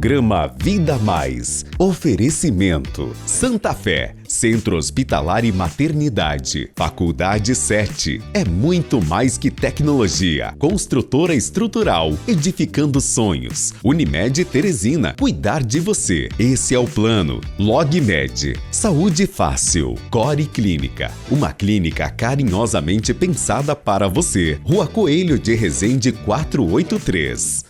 Programa Vida Mais. Oferecimento. Santa Fé, Centro Hospitalar e Maternidade. Faculdade 7. É muito mais que tecnologia. Construtora estrutural, edificando sonhos. Unimed Teresina, cuidar de você. Esse é o plano. LogMed. Saúde fácil. Core Clínica. Uma clínica carinhosamente pensada para você. Rua Coelho de Resende 483.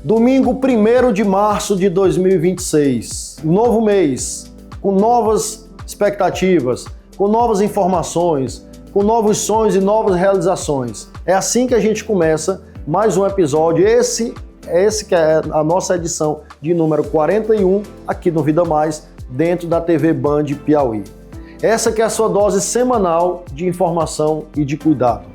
Domingo 1º de março de 2026, novo mês, com novas expectativas, com novas informações, com novos sonhos e novas realizações. É assim que a gente começa mais um episódio, esse que é a nossa edição de número 41, aqui no Vida Mais, dentro da TV Band Piauí. Essa que é a sua dose semanal de informação e de cuidado.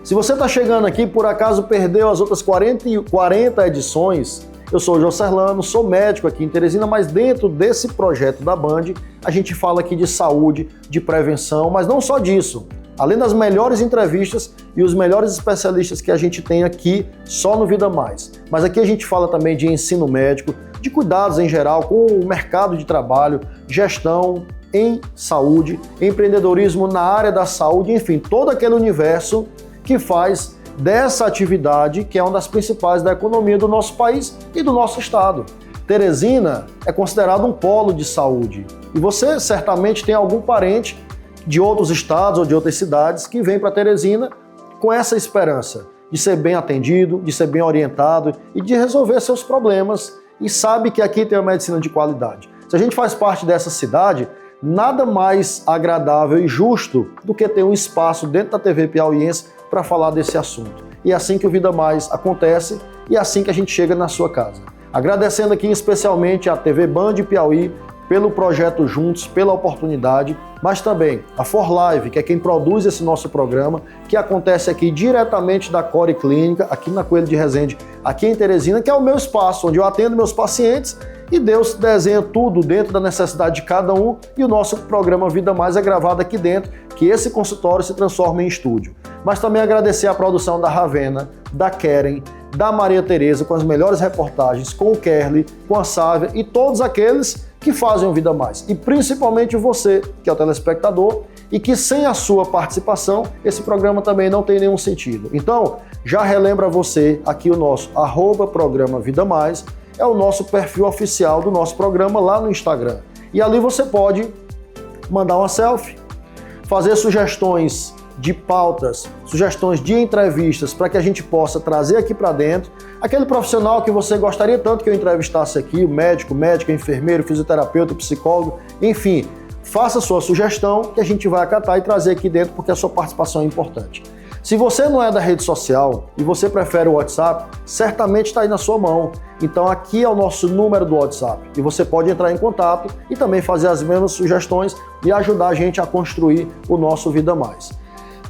Se você está chegando aqui, por acaso perdeu as outras 40 edições, eu sou o Jocerlano, sou médico aqui em Teresina, mas dentro desse projeto da Band, a gente fala aqui de saúde, de prevenção, mas não só disso. Além das melhores entrevistas e os melhores especialistas que a gente tem aqui só no Vida Mais. Mas aqui a gente fala também de ensino médico, de cuidados em geral, com o mercado de trabalho, gestão em saúde, empreendedorismo na área da saúde, enfim, todo aquele universo que faz dessa atividade, que é uma das principais da economia do nosso país e do nosso estado. Teresina é considerado um polo de saúde. E você certamente tem algum parente de outros estados ou de outras cidades que vem para Teresina com essa esperança de ser bem atendido, de ser bem orientado e de resolver seus problemas, e sabe que aqui tem uma medicina de qualidade. Se a gente faz parte dessa cidade, nada mais agradável e justo do que ter um espaço dentro da TV piauiense para falar desse assunto. E é assim que o Vida Mais acontece e é assim que a gente chega na sua casa. Agradecendo aqui especialmente a TV Band Piauí pelo projeto Juntos, pela oportunidade, mas também a For Live, que é quem produz esse nosso programa, que acontece aqui diretamente da Core Clínica, aqui na Coelho de Resende, aqui em Teresina, que é o meu espaço, onde eu atendo meus pacientes e Deus desenha tudo dentro da necessidade de cada um, e o nosso programa Vida Mais é gravado aqui dentro, que esse consultório se transforma em estúdio. Mas também agradecer a produção da Ravena, da Keren, da Maria Tereza, com as melhores reportagens, com o Kerly, com a Sávia e todos aqueles que fazem o Vida Mais. E principalmente você, que é o telespectador, e que sem a sua participação, esse programa também não tem nenhum sentido. Então, já relembra você aqui o nosso @programa Vida Mais, é o nosso perfil oficial do nosso programa lá no Instagram. E ali você pode mandar uma selfie, fazer sugestões de pautas, sugestões de entrevistas para que a gente possa trazer aqui para dentro aquele profissional que você gostaria tanto que eu entrevistasse aqui, o médico, enfermeiro, fisioterapeuta, psicólogo, enfim, faça sua sugestão que a gente vai acatar e trazer aqui dentro porque a sua participação é importante. Se você não é da rede social e você prefere o WhatsApp, certamente está aí na sua mão. Então aqui é o nosso número do WhatsApp e você pode entrar em contato e também fazer as mesmas sugestões e ajudar a gente a construir o nosso Vida Mais.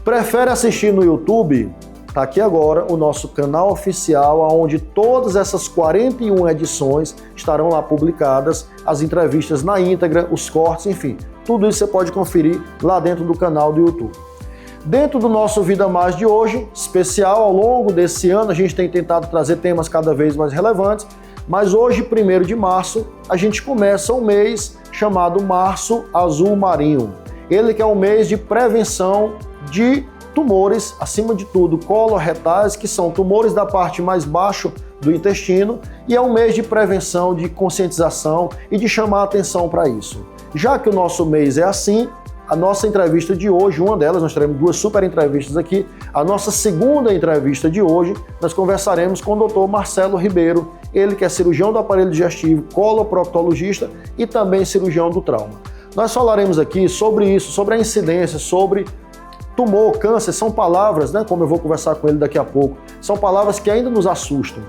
Prefere assistir no YouTube? Está aqui agora o nosso canal oficial, onde todas essas 41 edições estarão lá publicadas, as entrevistas na íntegra, os cortes, enfim, tudo isso você pode conferir lá dentro do canal do YouTube. Dentro do nosso Vida Mais de hoje, especial, ao longo desse ano, a gente tem tentado trazer temas cada vez mais relevantes, mas hoje, 1º de março, a gente começa um mês chamado Março Azul Marinho. Ele que é um mês de prevenção de tumores, acima de tudo, coloretais, que são tumores da parte mais baixa do intestino, e é um mês de prevenção, de conscientização e de chamar a atenção para isso. Já que o nosso mês é assim, a nossa entrevista de hoje, uma delas, nós teremos 2 super entrevistas aqui, a nossa segunda entrevista de hoje, nós conversaremos com o Dr. Marcelo Ribeiro, ele que é cirurgião do aparelho digestivo, coloproctologista e também cirurgião do trauma. Nós falaremos aqui sobre isso, sobre a incidência, sobre tumor, câncer, são palavras, como eu vou conversar com ele daqui a pouco, são palavras que ainda nos assustam.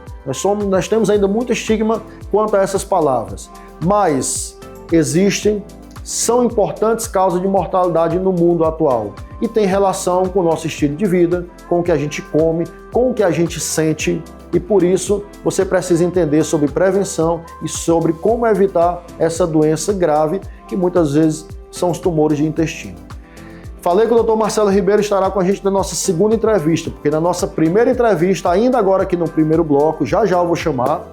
Nós temos ainda muito estigma quanto a essas palavras, mas existem, são importantes causas de mortalidade no mundo atual e tem relação com o nosso estilo de vida, com o que a gente come, com o que a gente sente, e por isso você precisa entender sobre prevenção e sobre como evitar essa doença grave que muitas vezes são os tumores de intestino. Falei que o Dr. Marcelo Ribeiro estará com a gente na nossa segunda entrevista, porque na nossa primeira entrevista, ainda agora aqui no primeiro bloco, já eu vou chamar,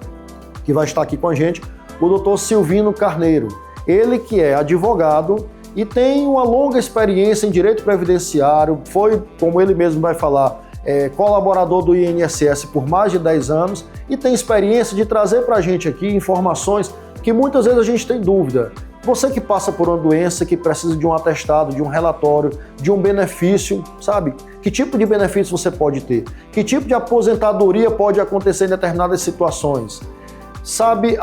que vai estar aqui com a gente, o Dr. Silvino Carneiro. Ele que é advogado e tem uma longa experiência em direito previdenciário, foi, como ele mesmo vai falar, colaborador do INSS por mais de 10 anos e tem experiência de trazer para a gente aqui informações que muitas vezes a gente tem dúvida. Você que passa por uma doença, que precisa de um atestado, de um relatório, de um benefício, sabe? Que tipo de benefício você pode ter? Que tipo de aposentadoria pode acontecer em determinadas situações? Sabe,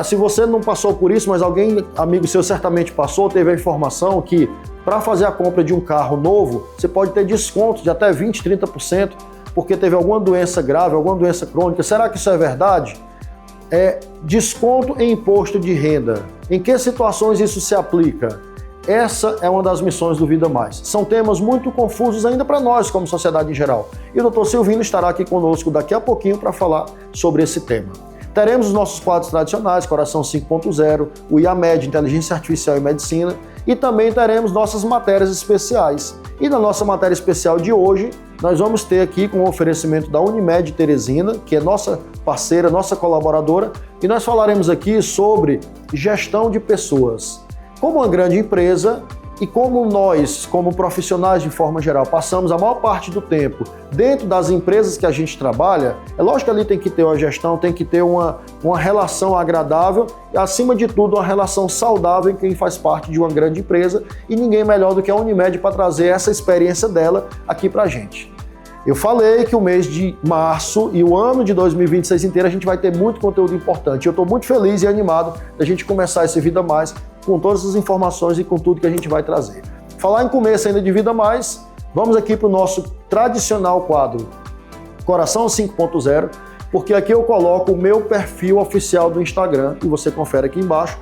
se você não passou por isso, mas alguém, amigo seu, certamente passou, teve a informação que para fazer a compra de um carro novo, você pode ter desconto de até 20%, 30%, porque teve alguma doença grave, alguma doença crônica. Será que isso é verdade? Desconto em imposto de renda. Em que situações isso se aplica? Essa é uma das missões do Vida Mais. São temas muito confusos ainda para nós, como sociedade em geral. E o Dr. Silvino estará aqui conosco daqui a pouquinho para falar sobre esse tema. Teremos os nossos quadros tradicionais, Coração 5.0, o IAMED, Inteligência Artificial e Medicina, e também teremos nossas matérias especiais. E na nossa matéria especial de hoje, nós vamos ter aqui com o oferecimento da Unimed Teresina, que é nossa parceira, nossa colaboradora, e nós falaremos aqui sobre gestão de pessoas. Como uma grande empresa e como nós, como profissionais de forma geral, passamos a maior parte do tempo dentro das empresas que a gente trabalha, é lógico que ali tem que ter uma gestão, tem que ter uma relação agradável e, acima de tudo, uma relação saudável em quem faz parte de uma grande empresa e ninguém melhor do que a Unimed para trazer essa experiência dela aqui para a gente. Eu falei que o mês de março e o ano de 2026 inteiro a gente vai ter muito conteúdo importante. Eu estou muito feliz e animado da gente começar esse Vida Mais com todas as informações e com tudo que a gente vai trazer. Falar em começo ainda de Vida Mais, vamos aqui para o nosso tradicional quadro Coração 5.0, porque aqui eu coloco o meu perfil oficial do Instagram e você confere aqui embaixo,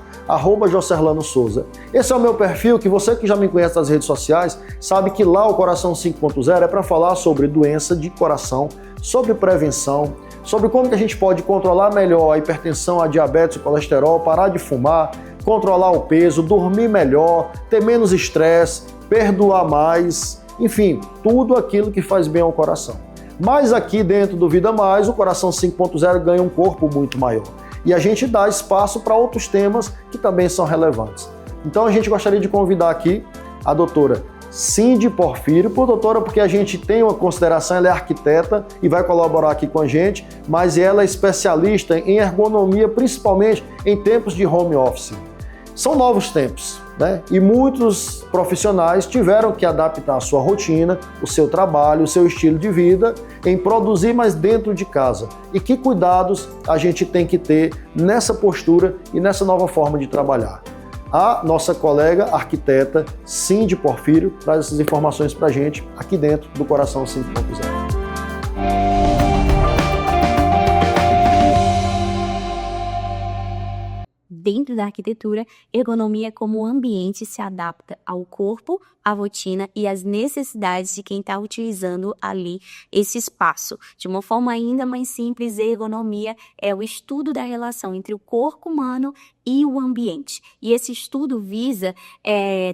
@joserlano_souza. Esse é o meu perfil que você que já me conhece nas redes sociais sabe que lá o Coração 5.0 é para falar sobre doença de coração, sobre prevenção, sobre como que a gente pode controlar melhor a hipertensão, a diabetes, o colesterol, parar de fumar, controlar o peso, dormir melhor, ter menos estresse, perdoar mais, enfim, tudo aquilo que faz bem ao coração. Mas aqui dentro do Vida Mais, o Coração 5.0 ganha um corpo muito maior. E a gente dá espaço para outros temas que também são relevantes. Então a gente gostaria de convidar aqui a doutora Cindy Porfírio, doutora, porque a gente tem uma consideração, ela é arquiteta e vai colaborar aqui com a gente, mas ela é especialista em ergonomia, principalmente em tempos de home office. São novos tempos, né? E muitos profissionais tiveram que adaptar a sua rotina, o seu trabalho, o seu estilo de vida em produzir mais dentro de casa. E que cuidados a gente tem que ter nessa postura e nessa nova forma de trabalhar. A nossa colega arquiteta Cindy Porfírio traz essas informações para a gente aqui dentro do Coração 5.0. Dentro da arquitetura, ergonomia é como o ambiente se adapta ao corpo, à rotina e às necessidades de quem está utilizando ali esse espaço. De uma forma ainda mais simples, a ergonomia é o estudo da relação entre o corpo humano e o ambiente. E esse estudo visa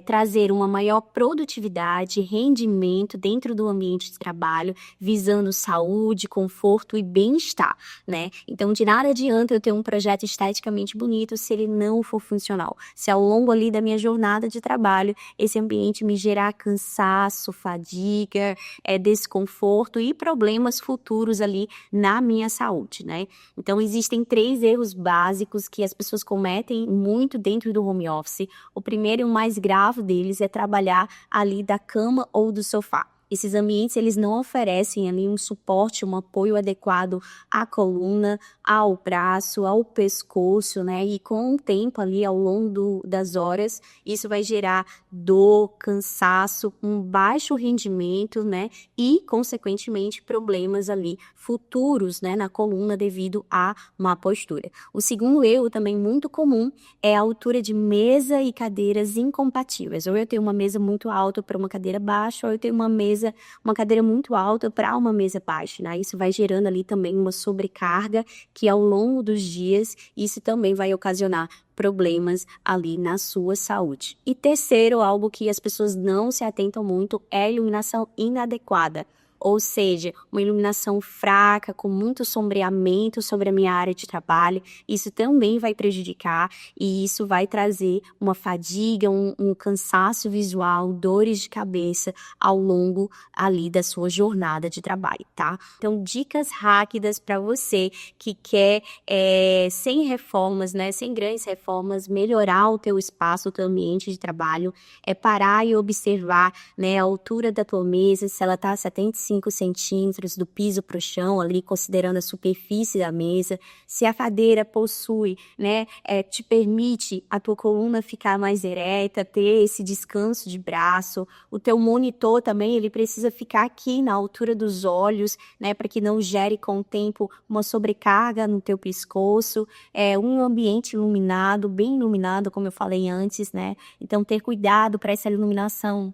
trazer uma maior produtividade, rendimento dentro do ambiente de trabalho, visando saúde, conforto e bem-estar, né? Então, de nada adianta eu ter um projeto esteticamente bonito se ele não for funcional. Se ao longo ali da minha jornada de trabalho, esse ambiente me gerar cansaço, fadiga, desconforto e problemas futuros ali na minha saúde, né? Então, existem 3 erros básicos que as pessoas cometem muito dentro do home office. O primeiro e o mais grave deles é trabalhar ali da cama ou do sofá. Esses ambientes, eles não oferecem ali um suporte, um apoio adequado à coluna, ao braço, ao pescoço, né? E com o tempo ali, ao longo das horas, isso vai gerar dor, cansaço, um baixo rendimento, né? E, consequentemente, problemas ali futuros, né? Na coluna devido à má postura. O segundo erro, também muito comum, é a altura de mesa e cadeiras incompatíveis. Ou eu tenho uma mesa muito alta para uma cadeira baixa, ou eu tenho uma cadeira muito alta para uma mesa baixa, né? Isso vai gerando ali também uma sobrecarga que ao longo dos dias, isso também vai ocasionar problemas ali na sua saúde. E terceiro, algo que as pessoas não se atentam muito, é a iluminação inadequada. ou seja, uma iluminação fraca, com muito sombreamento sobre a minha área de trabalho, isso também vai prejudicar e isso vai trazer uma fadiga, um cansaço visual, dores de cabeça ao longo ali da sua jornada de trabalho, tá? Então, dicas rápidas para você que quer, sem reformas, né, sem grandes reformas, melhorar o teu espaço, o teu ambiente de trabalho, é parar e observar, né, a altura da tua mesa, se ela está a 75 centímetros do piso para o chão, ali, considerando a superfície da mesa, se a cadeira possui, né, te permite a tua coluna ficar mais ereta, ter esse descanso de braço, o teu monitor também, ele precisa ficar aqui na altura dos olhos, né, para que não gere com o tempo uma sobrecarga no teu pescoço, um ambiente iluminado, bem iluminado, como eu falei antes, né, então ter cuidado para essa iluminação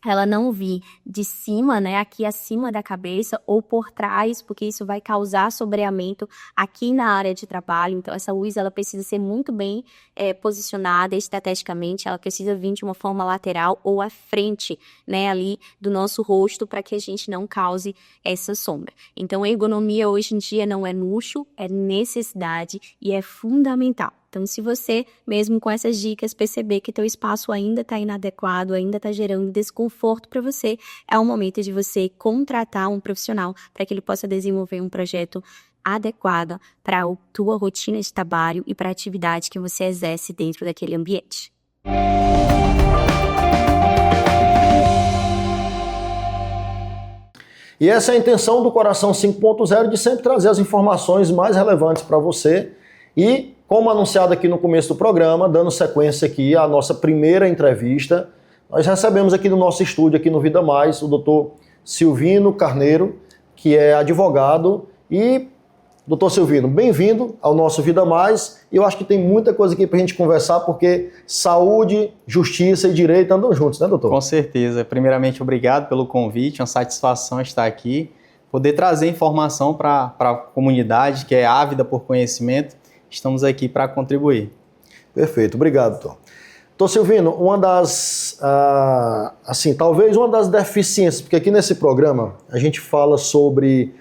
ela não vir de cima, né, aqui acima da cabeça ou por trás, porque isso vai causar sombreamento aqui na área de trabalho. Então, essa luz, ela precisa ser muito bem posicionada estrategicamente, ela precisa vir de uma forma lateral ou à frente, né, ali do nosso rosto, para que a gente não cause essa sombra. Então, a ergonomia hoje em dia não é luxo, é necessidade e é fundamental. Então, se você, mesmo com essas dicas, perceber que teu espaço ainda está inadequado, ainda está gerando desconforto para você, é o momento de você contratar um profissional para que ele possa desenvolver um projeto adequado para a tua rotina de trabalho e para a atividade que você exerce dentro daquele ambiente. E essa é a intenção do Coração 5.0, de sempre trazer as informações mais relevantes para você. E, como anunciado aqui no começo do programa, dando sequência aqui à nossa primeira entrevista, nós recebemos aqui no nosso estúdio, aqui no Vida Mais, o Dr. Silvino Carneiro, que é advogado. E, Dr. Silvino, bem-vindo ao nosso Vida Mais. Eu acho que tem muita coisa aqui para a gente conversar, porque saúde, justiça e direito andam juntos, né, doutor? Com certeza. Primeiramente, obrigado pelo convite, uma satisfação estar aqui, poder trazer informação para a comunidade que é ávida por conhecimento. Estamos aqui para contribuir. Perfeito, obrigado, doutor. Doutor Silvino, uma das, talvez uma das deficiências, porque aqui nesse programa a gente fala sobre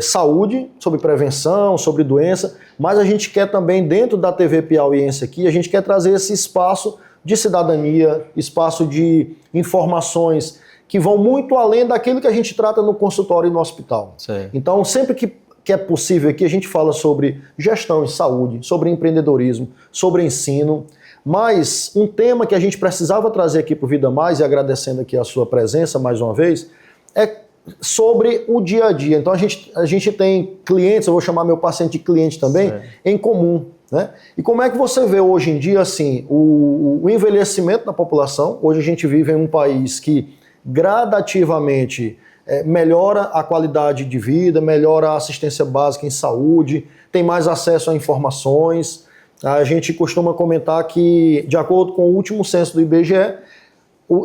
saúde, sobre prevenção, sobre doença, mas a gente quer também, dentro da TV Piauiense aqui, a gente quer trazer esse espaço de cidadania, espaço de informações que vão muito além daquilo que a gente trata no consultório e no hospital. Sim. Então, sempre que é possível aqui, a gente fala sobre gestão em saúde, sobre empreendedorismo, sobre ensino, mas um tema que a gente precisava trazer aqui para o Vida Mais, e agradecendo aqui a sua presença mais uma vez, é sobre o dia a dia. Então a gente tem clientes, eu vou chamar meu paciente de cliente também, em comum, né? E como é que você vê hoje em dia assim, o envelhecimento da população? Hoje a gente vive em um país que gradativamente melhora a qualidade de vida, melhora a assistência básica em saúde, tem mais acesso a informações. A gente costuma comentar que, de acordo com o último censo do IBGE,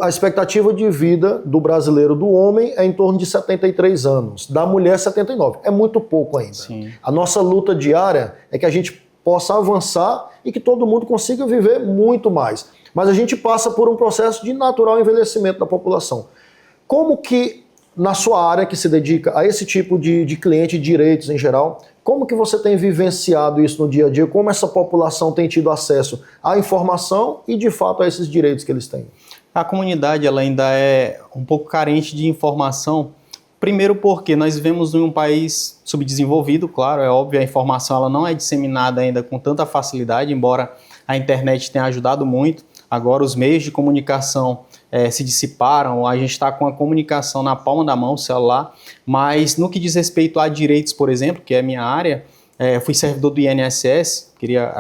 a expectativa de vida do brasileiro, do homem, é em torno de 73 anos, da mulher 79. É muito pouco ainda. Sim. A nossa luta diária é que a gente possa avançar e que todo mundo consiga viver muito mais. Mas a gente passa por um processo de natural envelhecimento da população. Como que, na sua área que se dedica a esse tipo de cliente, direitos em geral, como que você tem vivenciado isso no dia a dia? Como essa população tem tido acesso à informação e, de fato, a esses direitos que eles têm? A comunidade ela ainda é um pouco carente de informação. Primeiro porque nós vivemos em um país subdesenvolvido, claro, é óbvio, a informação ela não é disseminada ainda com tanta facilidade, embora a internet tenha ajudado muito. Agora os meios de comunicação se dissiparam, a gente está com a comunicação na palma da mão, o celular, mas no que diz respeito a direitos, por exemplo, que é a minha área, fui servidor do INSS, queria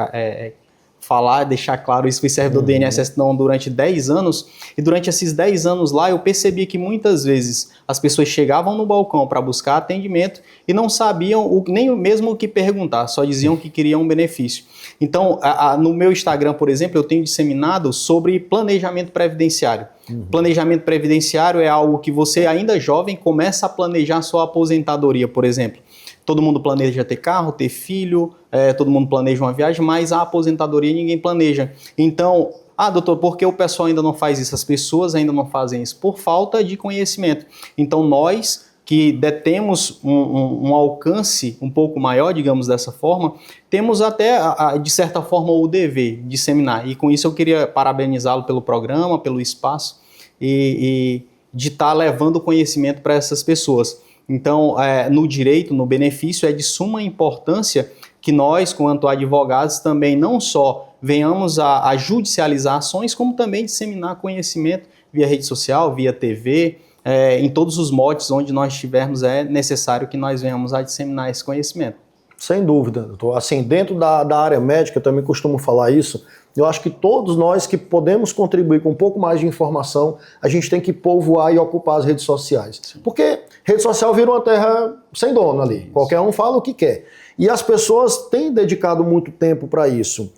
falar, deixar claro isso, fui servidor do INSS durante 10 anos, e durante esses 10 anos lá eu percebi que muitas vezes as pessoas chegavam no balcão para buscar atendimento e não sabiam nem mesmo o que perguntar, só diziam que queriam um benefício. Então, no meu Instagram, por exemplo, eu tenho disseminado sobre planejamento previdenciário. Planejamento previdenciário é algo que você, ainda jovem, começa a planejar sua aposentadoria, por exemplo. Todo mundo planeja ter carro, ter filho, todo mundo planeja uma viagem, mas a aposentadoria ninguém planeja. Então, doutor, por que o pessoal ainda não faz isso? As pessoas ainda não fazem isso por falta de conhecimento. Então, nós, que detemos um alcance um pouco maior, digamos dessa forma, temos até, de certa forma, o dever de disseminar. E com isso eu queria parabenizá-lo pelo programa, pelo espaço e de estar levando conhecimento para essas pessoas. Então, no direito, no benefício, é de suma importância que nós, quanto advogados, também não só venhamos a judicializar ações, como também disseminar conhecimento via rede social, via TV, em todos os motes onde nós estivermos, é necessário que nós venhamos a disseminar esse conhecimento. Sem dúvida, doutor. Assim, dentro da área médica, eu também costumo falar isso, eu acho que todos nós que podemos contribuir com um pouco mais de informação, a gente tem que povoar e ocupar as redes sociais. Sim. Porque rede social vira uma terra sem dono ali. Isso. Qualquer um fala o que quer. E as pessoas têm dedicado muito tempo para isso.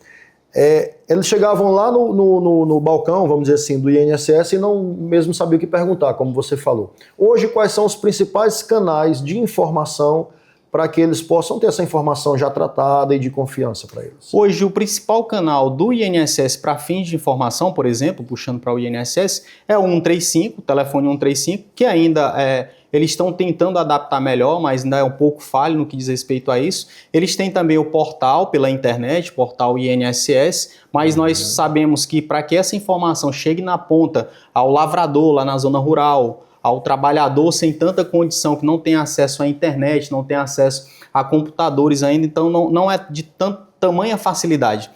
Eles chegavam lá no balcão, vamos dizer assim, do INSS e não mesmo sabiam o que perguntar, como você falou. Hoje, quais são os principais canais de informação para que eles possam ter essa informação já tratada e de confiança para eles? Hoje, o principal canal do INSS para fins de informação, por exemplo, puxando para o INSS, é o 135, o telefone 135, que ainda eles estão tentando adaptar melhor, mas ainda é um pouco falho no que diz respeito a isso. Eles têm também o portal pela internet, portal INSS, mas nós sabemos que para que essa informação chegue na ponta ao lavrador lá na zona rural, ao trabalhador sem tanta condição, que não tem acesso à internet, não tem acesso a computadores ainda, então não é de tamanha facilidade.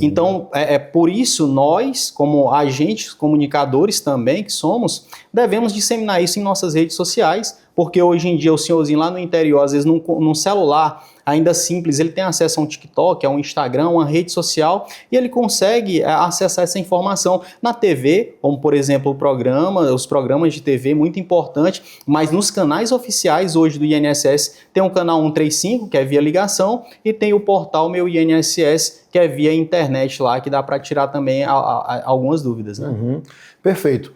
Então, por isso nós, como agentes comunicadores também que somos, devemos disseminar isso em nossas redes sociais, porque hoje em dia o senhorzinho lá no interior, às vezes num celular ainda simples, ele tem acesso a um TikTok, a um Instagram, uma rede social, e ele consegue acessar essa informação na TV, como por exemplo os programas de TV, muito importante, mas nos canais oficiais hoje do INSS tem o canal 135, que é via ligação, e tem o portal Meu INSS, que é via internet lá, que dá para tirar também algumas dúvidas, né? Perfeito.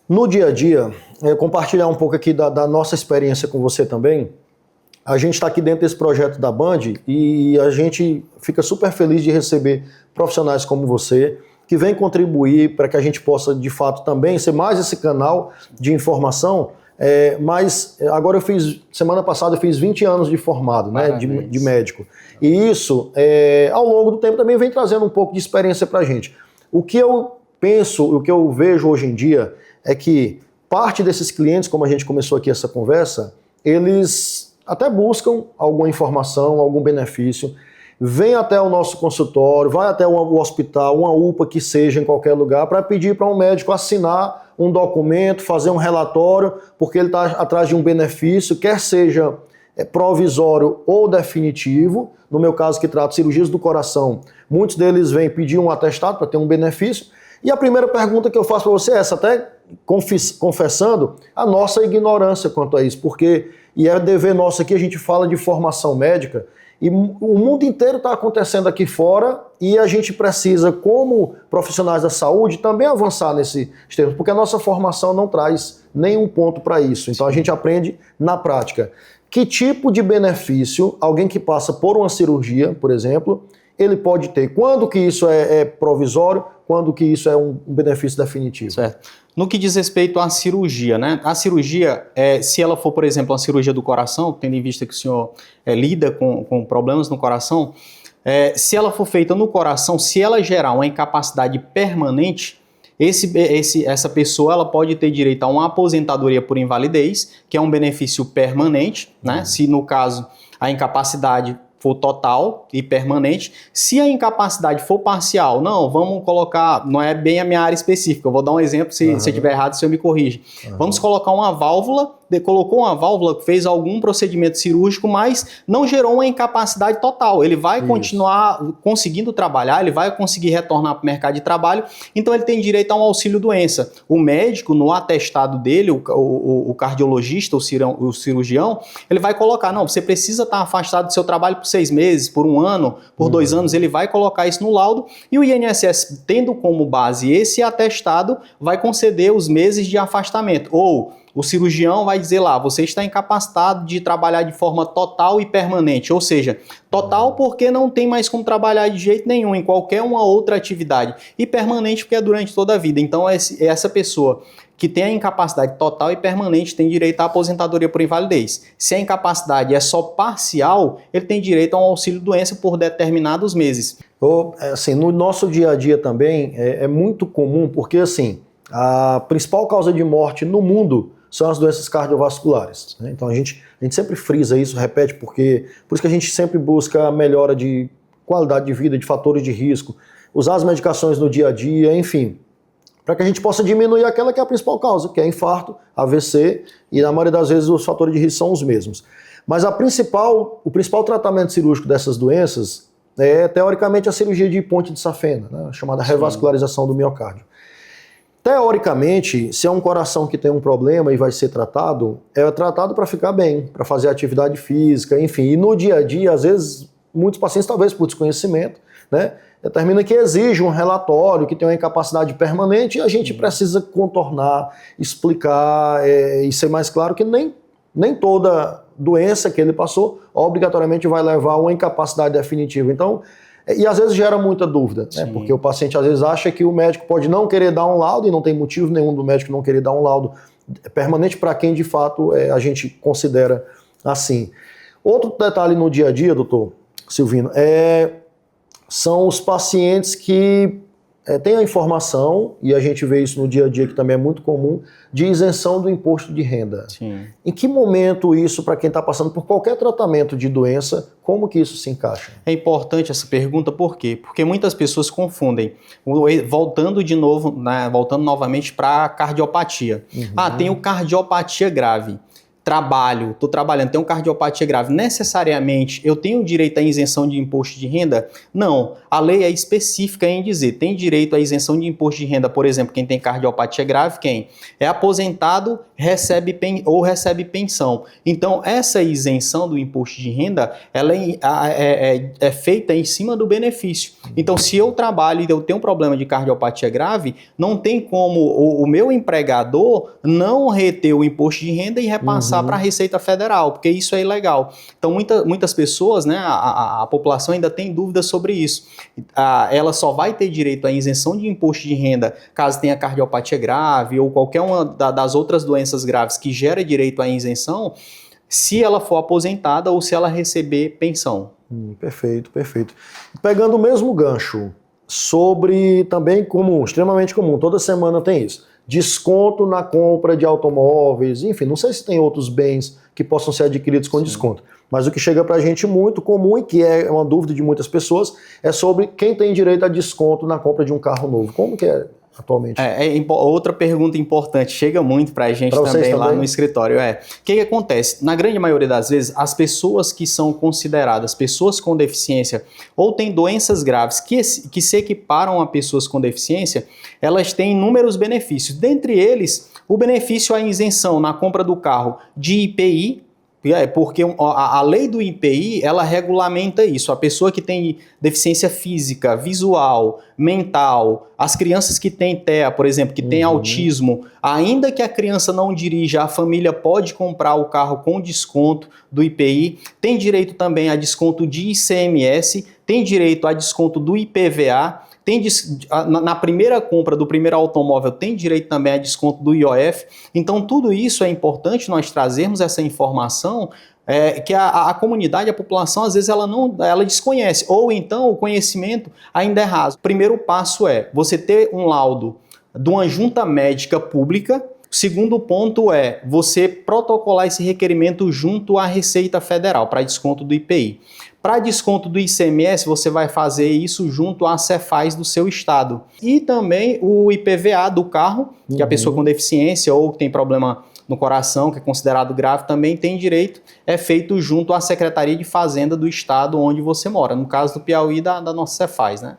No dia a dia, compartilhar um pouco aqui da nossa experiência com você também. A gente está aqui dentro desse projeto da Band e a gente fica super feliz de receber profissionais como você, que vem contribuir para que a gente possa, de fato, também ser mais esse canal de informação. Mas agora semana passada eu fiz 20 anos de formado, né, de médico. E isso, ao longo do tempo, também vem trazendo um pouco de experiência para a gente. O que eu penso, o que eu vejo hoje em dia é que parte desses clientes, como a gente começou aqui essa conversa, eles até buscam alguma informação, algum benefício, vem até o nosso consultório, vai até o hospital, uma UPA que seja em qualquer lugar, para pedir para um médico assinar um documento, fazer um relatório, porque ele está atrás de um benefício, quer seja provisório ou definitivo. No meu caso, que trato cirurgias do coração, muitos deles vêm pedir um atestado para ter um benefício. E a primeira pergunta que eu faço para você é essa, até confessando a nossa ignorância quanto a isso, porque, e é dever nosso aqui, a gente fala de formação médica, e o mundo inteiro está acontecendo aqui fora e a gente precisa, como profissionais da saúde, também avançar nesses termos, porque a nossa formação não traz nenhum ponto para isso. Então a gente aprende na prática. Que tipo de benefício alguém que passa por uma cirurgia, por exemplo, ele pode ter? Quando que isso é provisório? Quando que isso é um benefício definitivo? Certo. No que diz respeito à cirurgia, né? A cirurgia, se ela for, por exemplo, uma cirurgia do coração, tendo em vista que o senhor lida com problemas no coração, se ela for feita no coração, se ela gerar uma incapacidade permanente, essa pessoa ela pode ter direito a uma aposentadoria por invalidez, que é um benefício permanente, né? Se no caso a incapacidade for total e permanente. Se a incapacidade for parcial, não, vamos colocar, não é bem a minha área específica, eu vou dar um exemplo, se eu estiver errado, o senhor me corrige. Vamos colocar uma válvula, colocou uma válvula, fez algum procedimento cirúrgico, mas não gerou uma incapacidade total. Ele vai continuar conseguindo trabalhar, ele vai conseguir retornar para o mercado de trabalho, então ele tem direito a um auxílio-doença. O médico, no atestado dele, o cardiologista, o cirurgião, ele vai colocar, não, você precisa estar afastado do seu trabalho por 6 meses, por 1 ano, por 2 anos, ele vai colocar isso no laudo e o INSS, tendo como base esse atestado, vai conceder os meses de afastamento. Ou o cirurgião vai dizer lá, você está incapacitado de trabalhar de forma total e permanente, ou seja, total porque não tem mais como trabalhar de jeito nenhum em qualquer uma outra atividade, e permanente porque é durante toda a vida. Então essa pessoa que tem a incapacidade total e permanente tem direito à aposentadoria por invalidez. Se a incapacidade é só parcial, ele tem direito a um auxílio-doença por determinados meses. Assim, no nosso dia a dia também é muito comum, porque assim, a principal causa de morte no mundo são as doenças cardiovasculares, né? Então a gente sempre frisa isso, repete, por isso que a gente sempre busca a melhora de qualidade de vida, de fatores de risco, usar as medicações no dia a dia, enfim, para que a gente possa diminuir aquela que é a principal causa, que é infarto, AVC, e na maioria das vezes os fatores de risco são os mesmos. Mas o principal tratamento cirúrgico dessas doenças é, teoricamente, a cirurgia de ponte de safena, né, chamada revascularização do miocárdio. Teoricamente, se é um coração que tem um problema e vai ser tratado, é tratado para ficar bem, para fazer atividade física, enfim. E no dia a dia, às vezes, muitos pacientes, talvez por desconhecimento, né, determina que exige um relatório, que tem uma incapacidade permanente, e a gente precisa contornar, explicar e ser mais claro que nem toda doença que ele passou obrigatoriamente vai levar a uma incapacidade definitiva. Então, e às vezes gera muita dúvida, né? Porque o paciente às vezes acha que o médico pode não querer dar um laudo, e não tem motivo nenhum do médico não querer dar um laudo permanente para quem de fato a gente considera assim. Outro detalhe no dia a dia, doutor Silvino, são os pacientes que têm a informação, e a gente vê isso no dia a dia, que também é muito comum, de isenção do imposto de renda. Sim. Em que momento isso, para quem está passando por qualquer tratamento de doença, como que isso se encaixa? É importante essa pergunta, por quê? Porque muitas pessoas confundem, voltando novamente para a cardiopatia. Tenho cardiopatia grave. Estou trabalhando, tenho cardiopatia grave, necessariamente eu tenho direito à isenção de imposto de renda? Não, a lei é específica em dizer, tem direito à isenção de imposto de renda, por exemplo, quem tem cardiopatia grave, quem é aposentado recebe pensão. Então, essa isenção do imposto de renda, ela é feita em cima do benefício. Então, se eu trabalho e eu tenho um problema de cardiopatia grave, não tem como o meu empregador não reter o imposto de renda e repassar para a Receita Federal, porque isso é ilegal. Então, muitas pessoas, né, a população ainda tem dúvidas sobre isso. Ela só vai ter direito à isenção de imposto de renda caso tenha cardiopatia grave ou qualquer uma das outras doenças graves que gera direito à isenção, se ela for aposentada ou se ela receber pensão. Perfeito, perfeito. Pegando o mesmo gancho, sobre também comum, extremamente comum, toda semana tem isso. Desconto na compra de automóveis, enfim, não sei se tem outros bens que possam ser adquiridos com desconto, mas o que chega pra gente muito comum e que é uma dúvida de muitas pessoas é sobre quem tem direito a desconto na compra de um carro novo. Como que é atualmente? Outra pergunta importante, chega muito pra gente também lá no escritório, o que acontece? Na grande maioria das vezes, as pessoas que são consideradas pessoas com deficiência ou têm doenças graves que se equiparam a pessoas com deficiência, elas têm inúmeros benefícios, dentre eles o benefício à isenção na compra do carro de IPI, porque a lei do IPI, ela regulamenta isso. A pessoa que tem deficiência física, visual, mental, as crianças que têm TEA, por exemplo, que têm autismo, ainda que a criança não dirija, a família pode comprar o carro com desconto do IPI, tem direito também a desconto de ICMS, tem direito a desconto do IPVA, na primeira compra do primeiro automóvel tem direito também a desconto do IOF. Então tudo isso é importante nós trazermos essa informação que a comunidade, a população, às vezes ela desconhece, ou então o conhecimento ainda é raso. O primeiro passo é você ter um laudo de uma junta médica pública. O segundo ponto é você protocolar esse requerimento junto à Receita Federal para desconto do IPI. Para desconto do ICMS, você vai fazer isso junto à Cefaz do seu estado. E também o IPVA do carro, que a pessoa com deficiência ou que tem problema no coração, que é considerado grave, também tem direito, é feito junto à Secretaria de Fazenda do estado onde você mora. No caso do Piauí, da nossa Cefaz, né?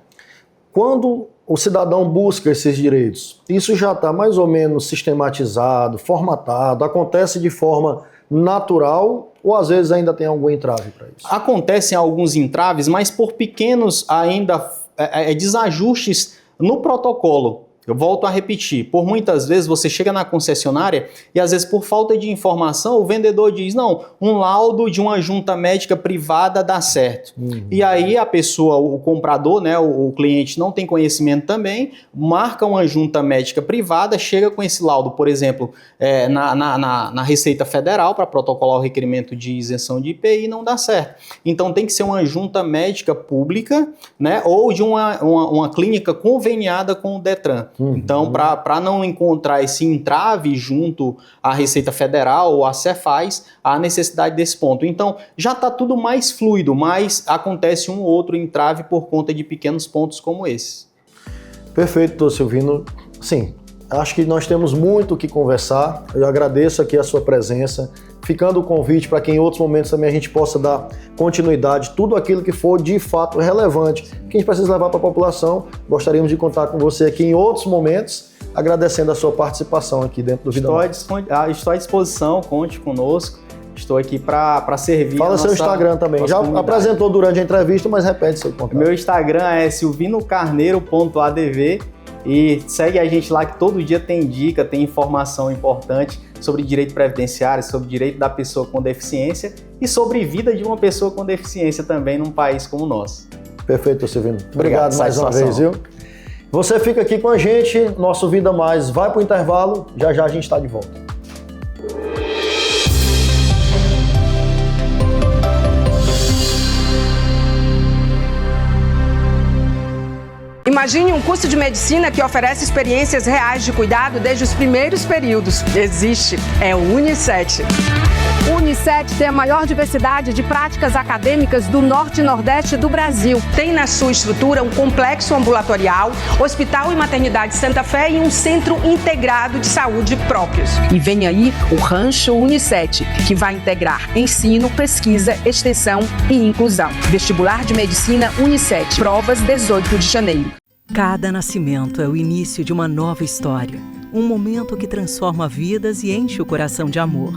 Quando o cidadão busca esses direitos, isso já está mais ou menos sistematizado, formatado, acontece de forma natural ou às vezes ainda tem algum entrave para isso? Acontecem alguns entraves, mas por pequenos ainda desajustes no protocolo. Eu volto a repetir, por muitas vezes você chega na concessionária e às vezes por falta de informação o vendedor diz, não, um laudo de uma junta médica privada dá certo. E aí a pessoa, o comprador, né, o cliente não tem conhecimento também, marca uma junta médica privada, chega com esse laudo, por exemplo, na Receita Federal para protocolar o requerimento de isenção de IPI, não dá certo. Então tem que ser uma junta médica pública, né, ou de uma clínica conveniada com o Detran. Então, para não encontrar esse entrave junto à Receita Federal ou à Cefaz, há necessidade desse ponto. Então, já está tudo mais fluido, mas acontece um ou outro entrave por conta de pequenos pontos como esse. Perfeito, doutor Silvino. Sim, acho que nós temos muito o que conversar. Eu agradeço aqui a sua presença. Ficando o convite para que em outros momentos também a gente possa dar continuidade, tudo aquilo que for de fato relevante, que a gente precisa levar para a população. Gostaríamos de contar com você aqui em outros momentos, agradecendo a sua participação aqui dentro do Vida Mais. Estou à disposição, conte conosco. Estou aqui para servir. Fala seu Instagram também. Já apresentou durante a entrevista, mas repete seu contato. Meu Instagram é silvinocarneiro.adv e segue a gente lá que todo dia tem dica, tem informação importante sobre direito previdenciário, sobre direito da pessoa com deficiência e sobre vida de uma pessoa com deficiência também num país como o nosso. Perfeito, Silvino. Obrigado mais uma vez, viu? Você fica aqui com a gente, nosso Vida Mais vai para o intervalo, já já a gente está de volta. Imagine um curso de medicina que oferece experiências reais de cuidado desde os primeiros períodos. Existe, é o Unicet. O Unicet tem a maior diversidade de práticas acadêmicas do Norte e Nordeste do Brasil. Tem na sua estrutura um complexo ambulatorial, hospital e maternidade Santa Fé e um centro integrado de saúde próprios. E vem aí o Rancho Unicet, que vai integrar ensino, pesquisa, extensão e inclusão. Vestibular de Medicina Unicet, provas 18 de janeiro. Cada nascimento é o início de uma nova história, um momento que transforma vidas e enche o coração de amor.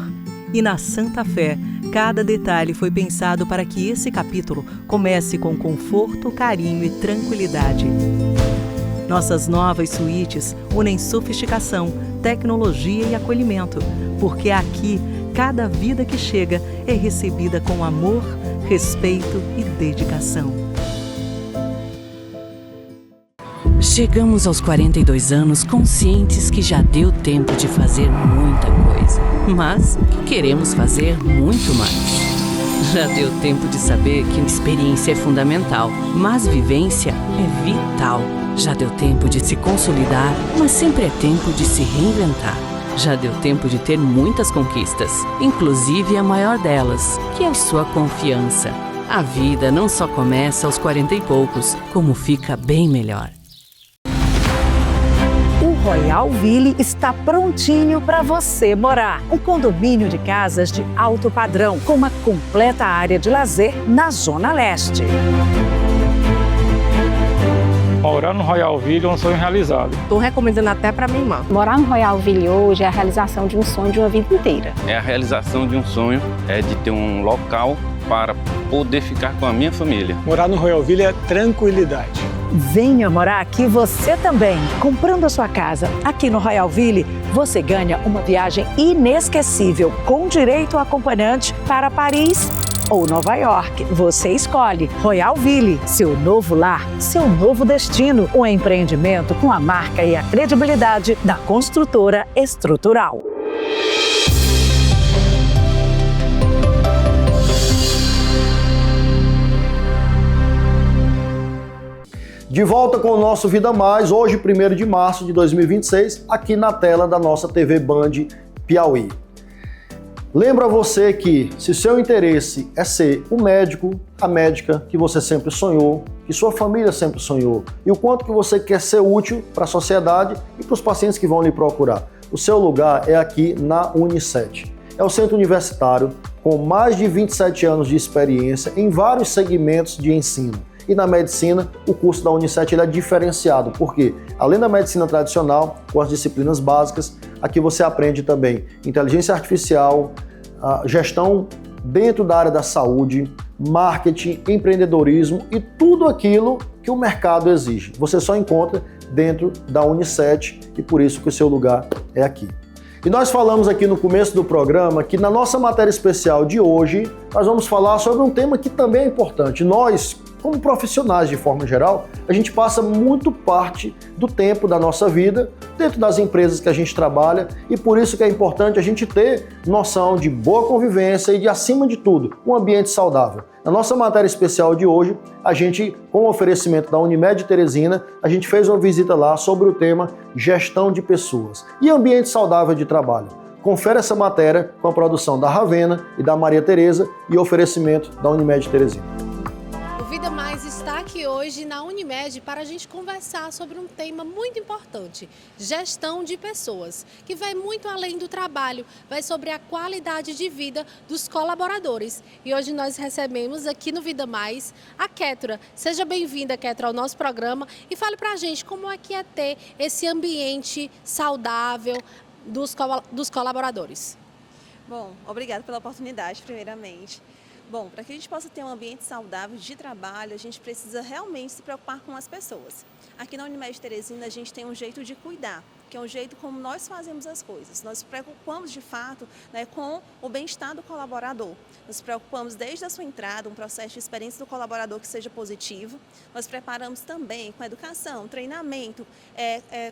E na Santa Fé, cada detalhe foi pensado para que esse capítulo comece com conforto, carinho e tranquilidade. Nossas novas suítes unem sofisticação, tecnologia e acolhimento, porque aqui, cada vida que chega é recebida com amor, respeito e dedicação. Chegamos aos 42 anos conscientes que já deu tempo de fazer muita coisa, mas queremos fazer muito mais. Já deu tempo de saber que experiência é fundamental, mas vivência é vital. Já deu tempo de se consolidar, mas sempre é tempo de se reinventar. Já deu tempo de ter muitas conquistas, inclusive a maior delas, que é a sua confiança. A vida não só começa aos 40 e poucos, como fica bem melhor. Royal Ville está prontinho para você morar. Um condomínio de casas de alto padrão, com uma completa área de lazer na Zona Leste. Morar no Royal Ville é um sonho realizado. Estou recomendando até para minha irmã. Morar no Royal Ville hoje é a realização de um sonho de uma vida inteira. É a realização de um sonho, é de ter um local para poder ficar com a minha família. Morar no Royal Ville é tranquilidade. Venha morar aqui você também. Comprando a sua casa aqui no Royal Ville, você ganha uma viagem inesquecível com direito a acompanhante para Paris ou Nova York. Você escolhe. Royal Ville, seu novo lar, seu novo destino. Um empreendimento com a marca e a credibilidade da construtora Estrutural. De volta com o nosso Vida Mais, hoje, 1º de março de 2026, aqui na tela da nossa TV Band Piauí. Lembra você que, se seu interesse é ser o médico, a médica que você sempre sonhou, que sua família sempre sonhou, e o quanto que você quer ser útil para a sociedade e para os pacientes que vão lhe procurar, o seu lugar é aqui na Unicet. É o centro universitário com mais de 27 anos de experiência em vários segmentos de ensino. E na medicina, o curso da Unicet ele é diferenciado, porque além da medicina tradicional, com as disciplinas básicas, aqui você aprende também inteligência artificial, gestão dentro da área da saúde, marketing, empreendedorismo e tudo aquilo que o mercado exige. Você só encontra dentro da Unicet e por isso que o seu lugar é aqui. E nós falamos aqui no começo do programa que na nossa matéria especial de hoje nós vamos falar sobre um tema que também é importante. Nós, como profissionais de forma geral, a gente passa muito parte do tempo da nossa vida dentro das empresas que a gente trabalha e por isso que é importante a gente ter noção de boa convivência e de, acima de tudo, um ambiente saudável. Na nossa matéria especial de hoje, a gente, com o oferecimento da Unimed Teresina, a gente fez uma visita lá sobre o tema gestão de pessoas e ambiente saudável de trabalho. Confere essa matéria com a produção da Ravena e da Maria Tereza e oferecimento da Unimed Teresina. Vida Mais está aqui hoje na Unimed para a gente conversar sobre um tema muito importante, gestão de pessoas, que vai muito além do trabalho, vai sobre a qualidade de vida dos colaboradores. E hoje nós recebemos aqui no Vida Mais a Kétura. Seja bem-vinda, Kétura, ao nosso programa e fale para a gente como é que é ter esse ambiente saudável dos colaboradores. Bom, obrigada pela oportunidade, primeiramente. Bom, para que a gente possa ter um ambiente saudável de trabalho, a gente precisa realmente se preocupar com as pessoas. Aqui na Unimed Teresina a gente tem um jeito de cuidar, que é um jeito como nós fazemos as coisas. Nós nos preocupamos de fato, né, com o bem-estar do colaborador. Nos preocupamos desde a sua entrada, um processo de experiência do colaborador que seja positivo. Nós preparamos também com educação, treinamento,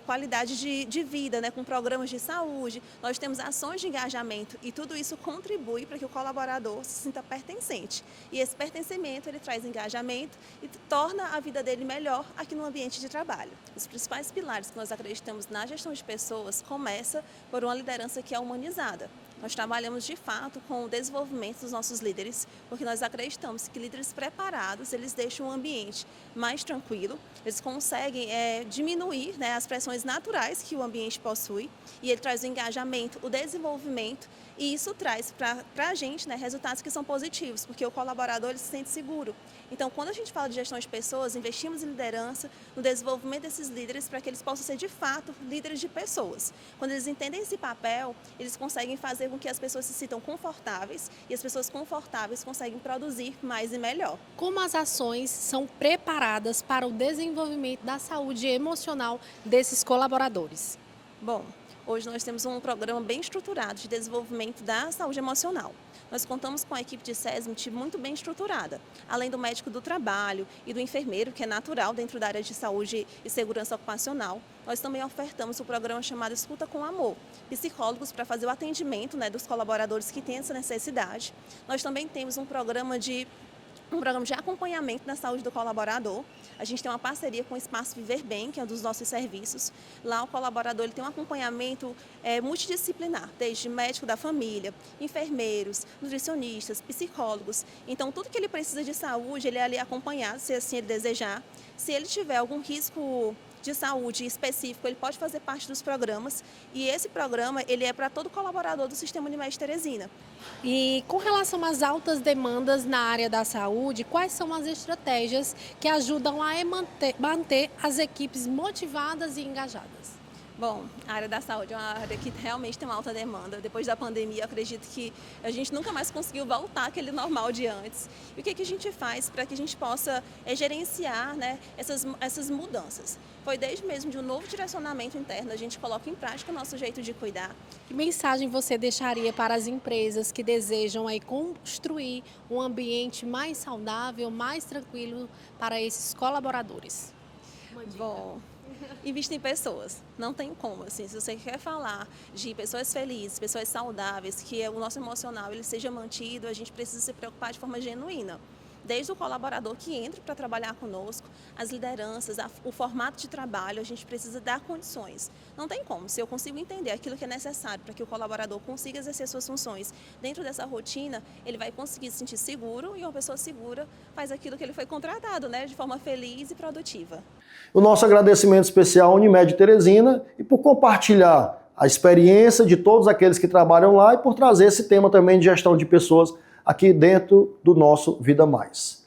qualidade de vida, né, com programas de saúde. Nós temos ações de engajamento e tudo isso contribui para que o colaborador se sinta pertencente. E esse pertencimento ele traz engajamento e torna a vida dele melhor aqui no ambiente de trabalho. Os principais pilares que nós acreditamos na gestão de pessoas começa por uma liderança que é humanizada. Nós trabalhamos de fato com o desenvolvimento dos nossos líderes, porque nós acreditamos que líderes preparados, eles deixam o ambiente mais tranquilo, eles conseguem diminuir, né, as pressões naturais que o ambiente possui e ele traz o engajamento, o desenvolvimento e isso traz para a gente, né, resultados que são positivos, porque o colaborador ele se sente seguro. Então, quando a gente fala de gestão de pessoas, investimos em liderança, no desenvolvimento desses líderes para que eles possam ser, de fato, líderes de pessoas. Quando eles entendem esse papel, eles conseguem fazer com que as pessoas se sintam confortáveis e as pessoas confortáveis conseguem produzir mais e melhor. Como as ações são preparadas para o desenvolvimento da saúde emocional desses colaboradores? Bom, hoje nós temos um programa bem estruturado de desenvolvimento da saúde emocional. Nós contamos com a equipe de SESMIT muito bem estruturada, além do médico do trabalho e do enfermeiro, que é natural dentro da área de saúde e segurança ocupacional. Nós também ofertamos o programa chamado Escuta com Amor, psicólogos para fazer o atendimento, né, dos colaboradores que têm essa necessidade. Nós também temos um programa de acompanhamento na saúde do colaborador. A gente tem uma parceria com o Espaço Viver Bem, que é um dos nossos serviços. Lá o colaborador ele tem um acompanhamento multidisciplinar, desde médico da família, enfermeiros, nutricionistas, psicólogos. Então, tudo que ele precisa de saúde, ele é ali acompanhado, se assim ele desejar. Se ele tiver algum risco de saúde específico, ele pode fazer parte dos programas e esse programa ele é para todo colaborador do Sistema Unimed Teresina. E com relação às altas demandas na área da saúde, quais são as estratégias que ajudam a manter as equipes motivadas e engajadas? Bom, a área da saúde é uma área que realmente tem uma alta demanda. Depois da pandemia, eu acredito que a gente nunca mais conseguiu voltar àquele normal de antes. E o que a gente faz para que a gente possa gerenciar, né, essas mudanças? Foi desde mesmo de um novo direcionamento interno, a gente coloca em prática o nosso jeito de cuidar. Que mensagem você deixaria para as empresas que desejam aí construir um ambiente mais saudável, mais tranquilo para esses colaboradores? Bom, invista em pessoas, não tem como, assim, se você quer falar de pessoas felizes, pessoas saudáveis, que o nosso emocional ele seja mantido, a gente precisa se preocupar de forma genuína. Desde o colaborador que entra para trabalhar conosco, as lideranças, o formato de trabalho, a gente precisa dar condições. Não tem como, se eu consigo entender aquilo que é necessário para que o colaborador consiga exercer suas funções dentro dessa rotina, ele vai conseguir se sentir seguro e uma pessoa segura faz aquilo que ele foi contratado, né, de forma feliz e produtiva. O nosso agradecimento especial à Unimed Teresina e por compartilhar a experiência de todos aqueles que trabalham lá e por trazer esse tema também de gestão de pessoas aqui dentro do nosso Vida Mais.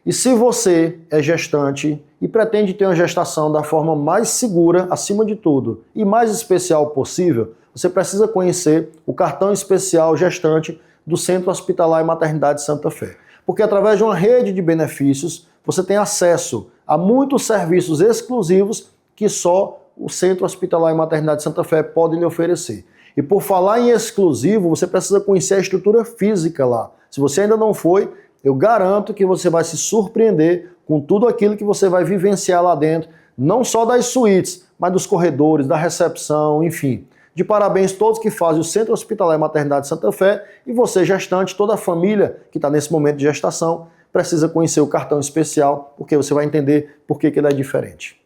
E se você é gestante e pretende ter uma gestação da forma mais segura, acima de tudo, e mais especial possível, você precisa conhecer o cartão especial gestante do Centro Hospitalar e Maternidade Santa Fé. Porque através de uma rede de benefícios, você tem acesso Há muitos serviços exclusivos que só o Centro Hospitalar e Maternidade Santa Fé pode lhe oferecer. E por falar em exclusivo, você precisa conhecer a estrutura física lá. Se você ainda não foi, eu garanto que você vai se surpreender com tudo aquilo que você vai vivenciar lá dentro, não só das suítes, mas dos corredores, da recepção, enfim. De parabéns a todos que fazem o Centro Hospitalar e Maternidade Santa Fé, e você, gestante, toda a família que está nesse momento de gestação, precisa conhecer o cartão especial, porque você vai entender por que ele é diferente.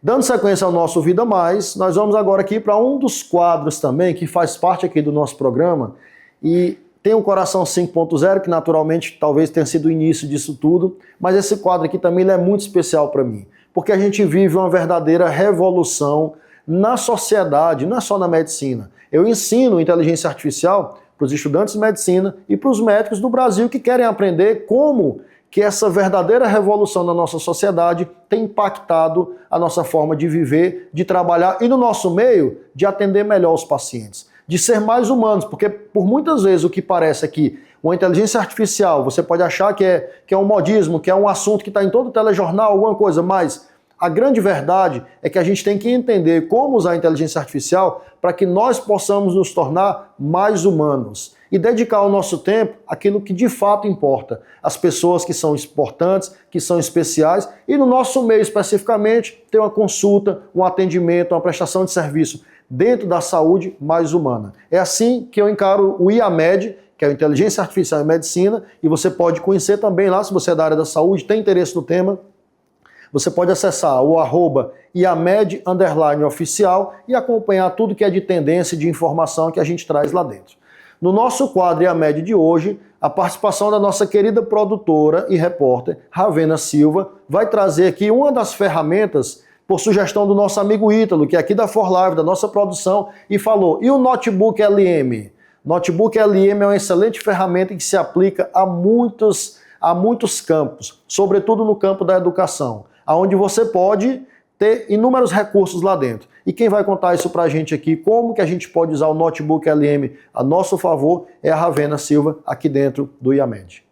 Dando sequência ao nosso Vida Mais, nós vamos agora aqui para um dos quadros também, que faz parte aqui do nosso programa, e tem o Coração 5.0, que naturalmente talvez tenha sido o início disso tudo, mas esse quadro aqui também ele é muito especial para mim, porque a gente vive uma verdadeira revolução na sociedade, não é só na medicina. Eu ensino inteligência artificial para os estudantes de medicina e para os médicos do Brasil que querem aprender como que essa verdadeira revolução na nossa sociedade tem impactado a nossa forma de viver, de trabalhar e no nosso meio de atender melhor os pacientes, de ser mais humanos, porque por muitas vezes o que parece é que uma inteligência artificial, você pode achar que é um modismo, que é um assunto que está em todo telejornal, alguma coisa, mas a grande verdade é que a gente tem que entender como usar a inteligência artificial para que nós possamos nos tornar mais humanos e dedicar o nosso tempo àquilo que de fato importa, as pessoas que são importantes, que são especiais e no nosso meio especificamente ter uma consulta, um atendimento, uma prestação de serviço dentro da saúde mais humana. É assim que eu encaro o IAMED, que é a Inteligência Artificial em Medicina, e você pode conhecer também lá, se você é da área da saúde, tem interesse no tema, você pode acessar o @IAMED_oficial e acompanhar tudo que é de tendência e de informação que a gente traz lá dentro. No nosso quadro IAMED de hoje, a participação da nossa querida produtora e repórter, Ravena Silva, vai trazer aqui uma das ferramentas por sugestão do nosso amigo Ítalo, que é aqui da For Live, da nossa produção, e falou, e o Notebook LM? Notebook LM é uma excelente ferramenta que se aplica a muitos campos, sobretudo no campo da educação, onde você pode ter inúmeros recursos lá dentro. E quem vai contar isso pra gente aqui, como que a gente pode usar o Notebook LM a nosso favor, é a Ravena Silva, aqui dentro do IAMED.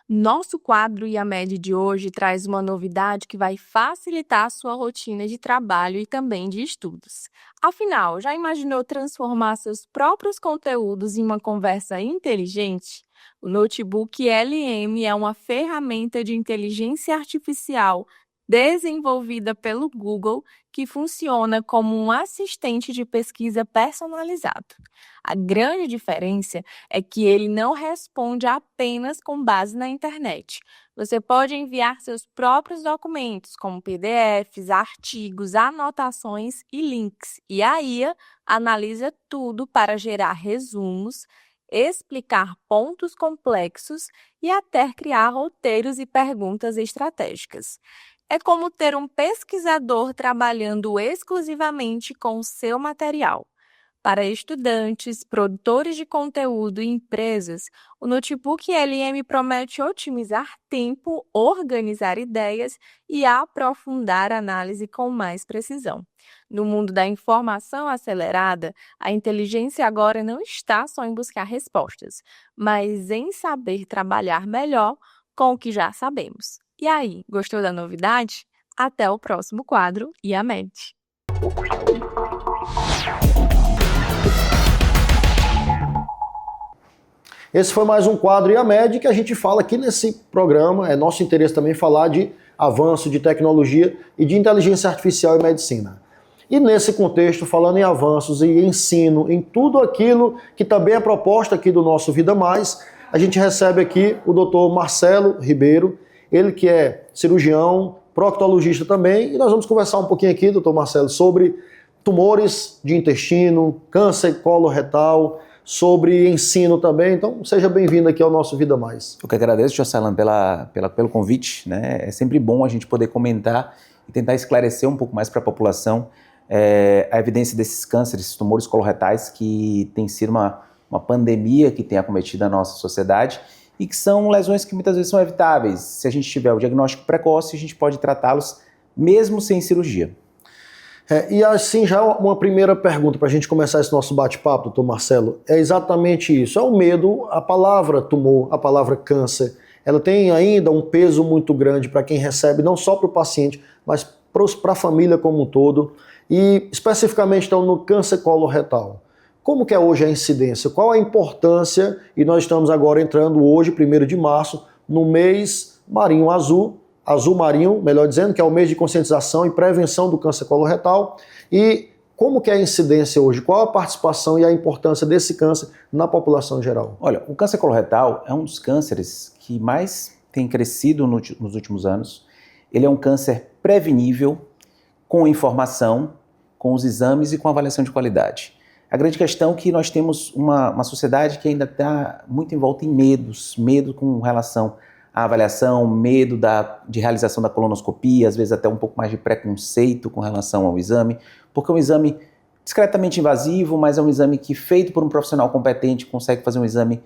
Nosso quadro IAMED de hoje traz uma novidade que vai facilitar a sua rotina de trabalho e também de estudos. Afinal, já imaginou transformar seus próprios conteúdos em uma conversa inteligente? O Notebook LM é uma ferramenta de inteligência artificial desenvolvida pelo Google que funciona como um assistente de pesquisa personalizado. A grande diferença é que ele não responde apenas com base na internet. Você pode enviar seus próprios documentos, como PDFs, artigos, anotações e links. E a IA analisa tudo para gerar resumos, explicar pontos complexos e até criar roteiros e perguntas estratégicas. É como ter um pesquisador trabalhando exclusivamente com o seu material. Para estudantes, produtores de conteúdo e empresas, o Notebook LM promete otimizar tempo, organizar ideias e aprofundar a análise com mais precisão. No mundo da informação acelerada, a inteligência agora não está só em buscar respostas, mas em saber trabalhar melhor com o que já sabemos. E aí, gostou da novidade? Até o próximo quadro IAMED. Esse foi mais um quadro IAMED que a gente fala aqui nesse programa. É nosso interesse também falar de avanço de tecnologia e de inteligência artificial e medicina. E nesse contexto, falando em avanços e ensino, em tudo aquilo que também é proposta aqui do nosso Vida Mais, a gente recebe aqui o Dr. Marcelo Ribeiro, ele que é cirurgião, proctologista também, e nós vamos conversar um pouquinho aqui, Dr. Marcelo, sobre tumores de intestino, câncer coloretal, sobre ensino também. Então, seja bem-vindo aqui ao nosso Vida Mais. Eu que agradeço, Jocelyn, pelo convite, né? É sempre bom a gente poder comentar e tentar esclarecer um pouco mais para a população a evidência desses cânceres, tumores coloretais, que tem sido uma pandemia que tem acometido a nossa sociedade e que são lesões que muitas vezes são evitáveis. Se a gente tiver o diagnóstico precoce, a gente pode tratá-los mesmo sem cirurgia. E assim, já uma primeira pergunta para a gente começar esse nosso bate-papo, doutor Marcelo, é exatamente isso. É o medo, a palavra tumor, a palavra câncer, ela tem ainda um peso muito grande para quem recebe, não só para o paciente, mas para a família como um todo. E especificamente então no câncer coloretal. Como que é hoje a incidência? Qual a importância? E nós estamos agora entrando hoje, 1º de março, no mês marinho azul marinho, melhor dizendo, que é o mês de conscientização e prevenção do câncer coloretal. E como que é a incidência hoje? Qual a participação e a importância desse câncer na população geral? Olha, o câncer coloretal é um dos cânceres que mais tem crescido nos últimos anos. Ele é um câncer prevenível, com informação, com os exames e com avaliação de qualidade. A grande questão é que nós temos uma sociedade que ainda está muito envolta em medo com relação à avaliação, medo de realização da colonoscopia, às vezes até um pouco mais de preconceito com relação ao exame, porque é um exame discretamente invasivo, mas é um exame que, feito por um profissional competente, consegue fazer um exame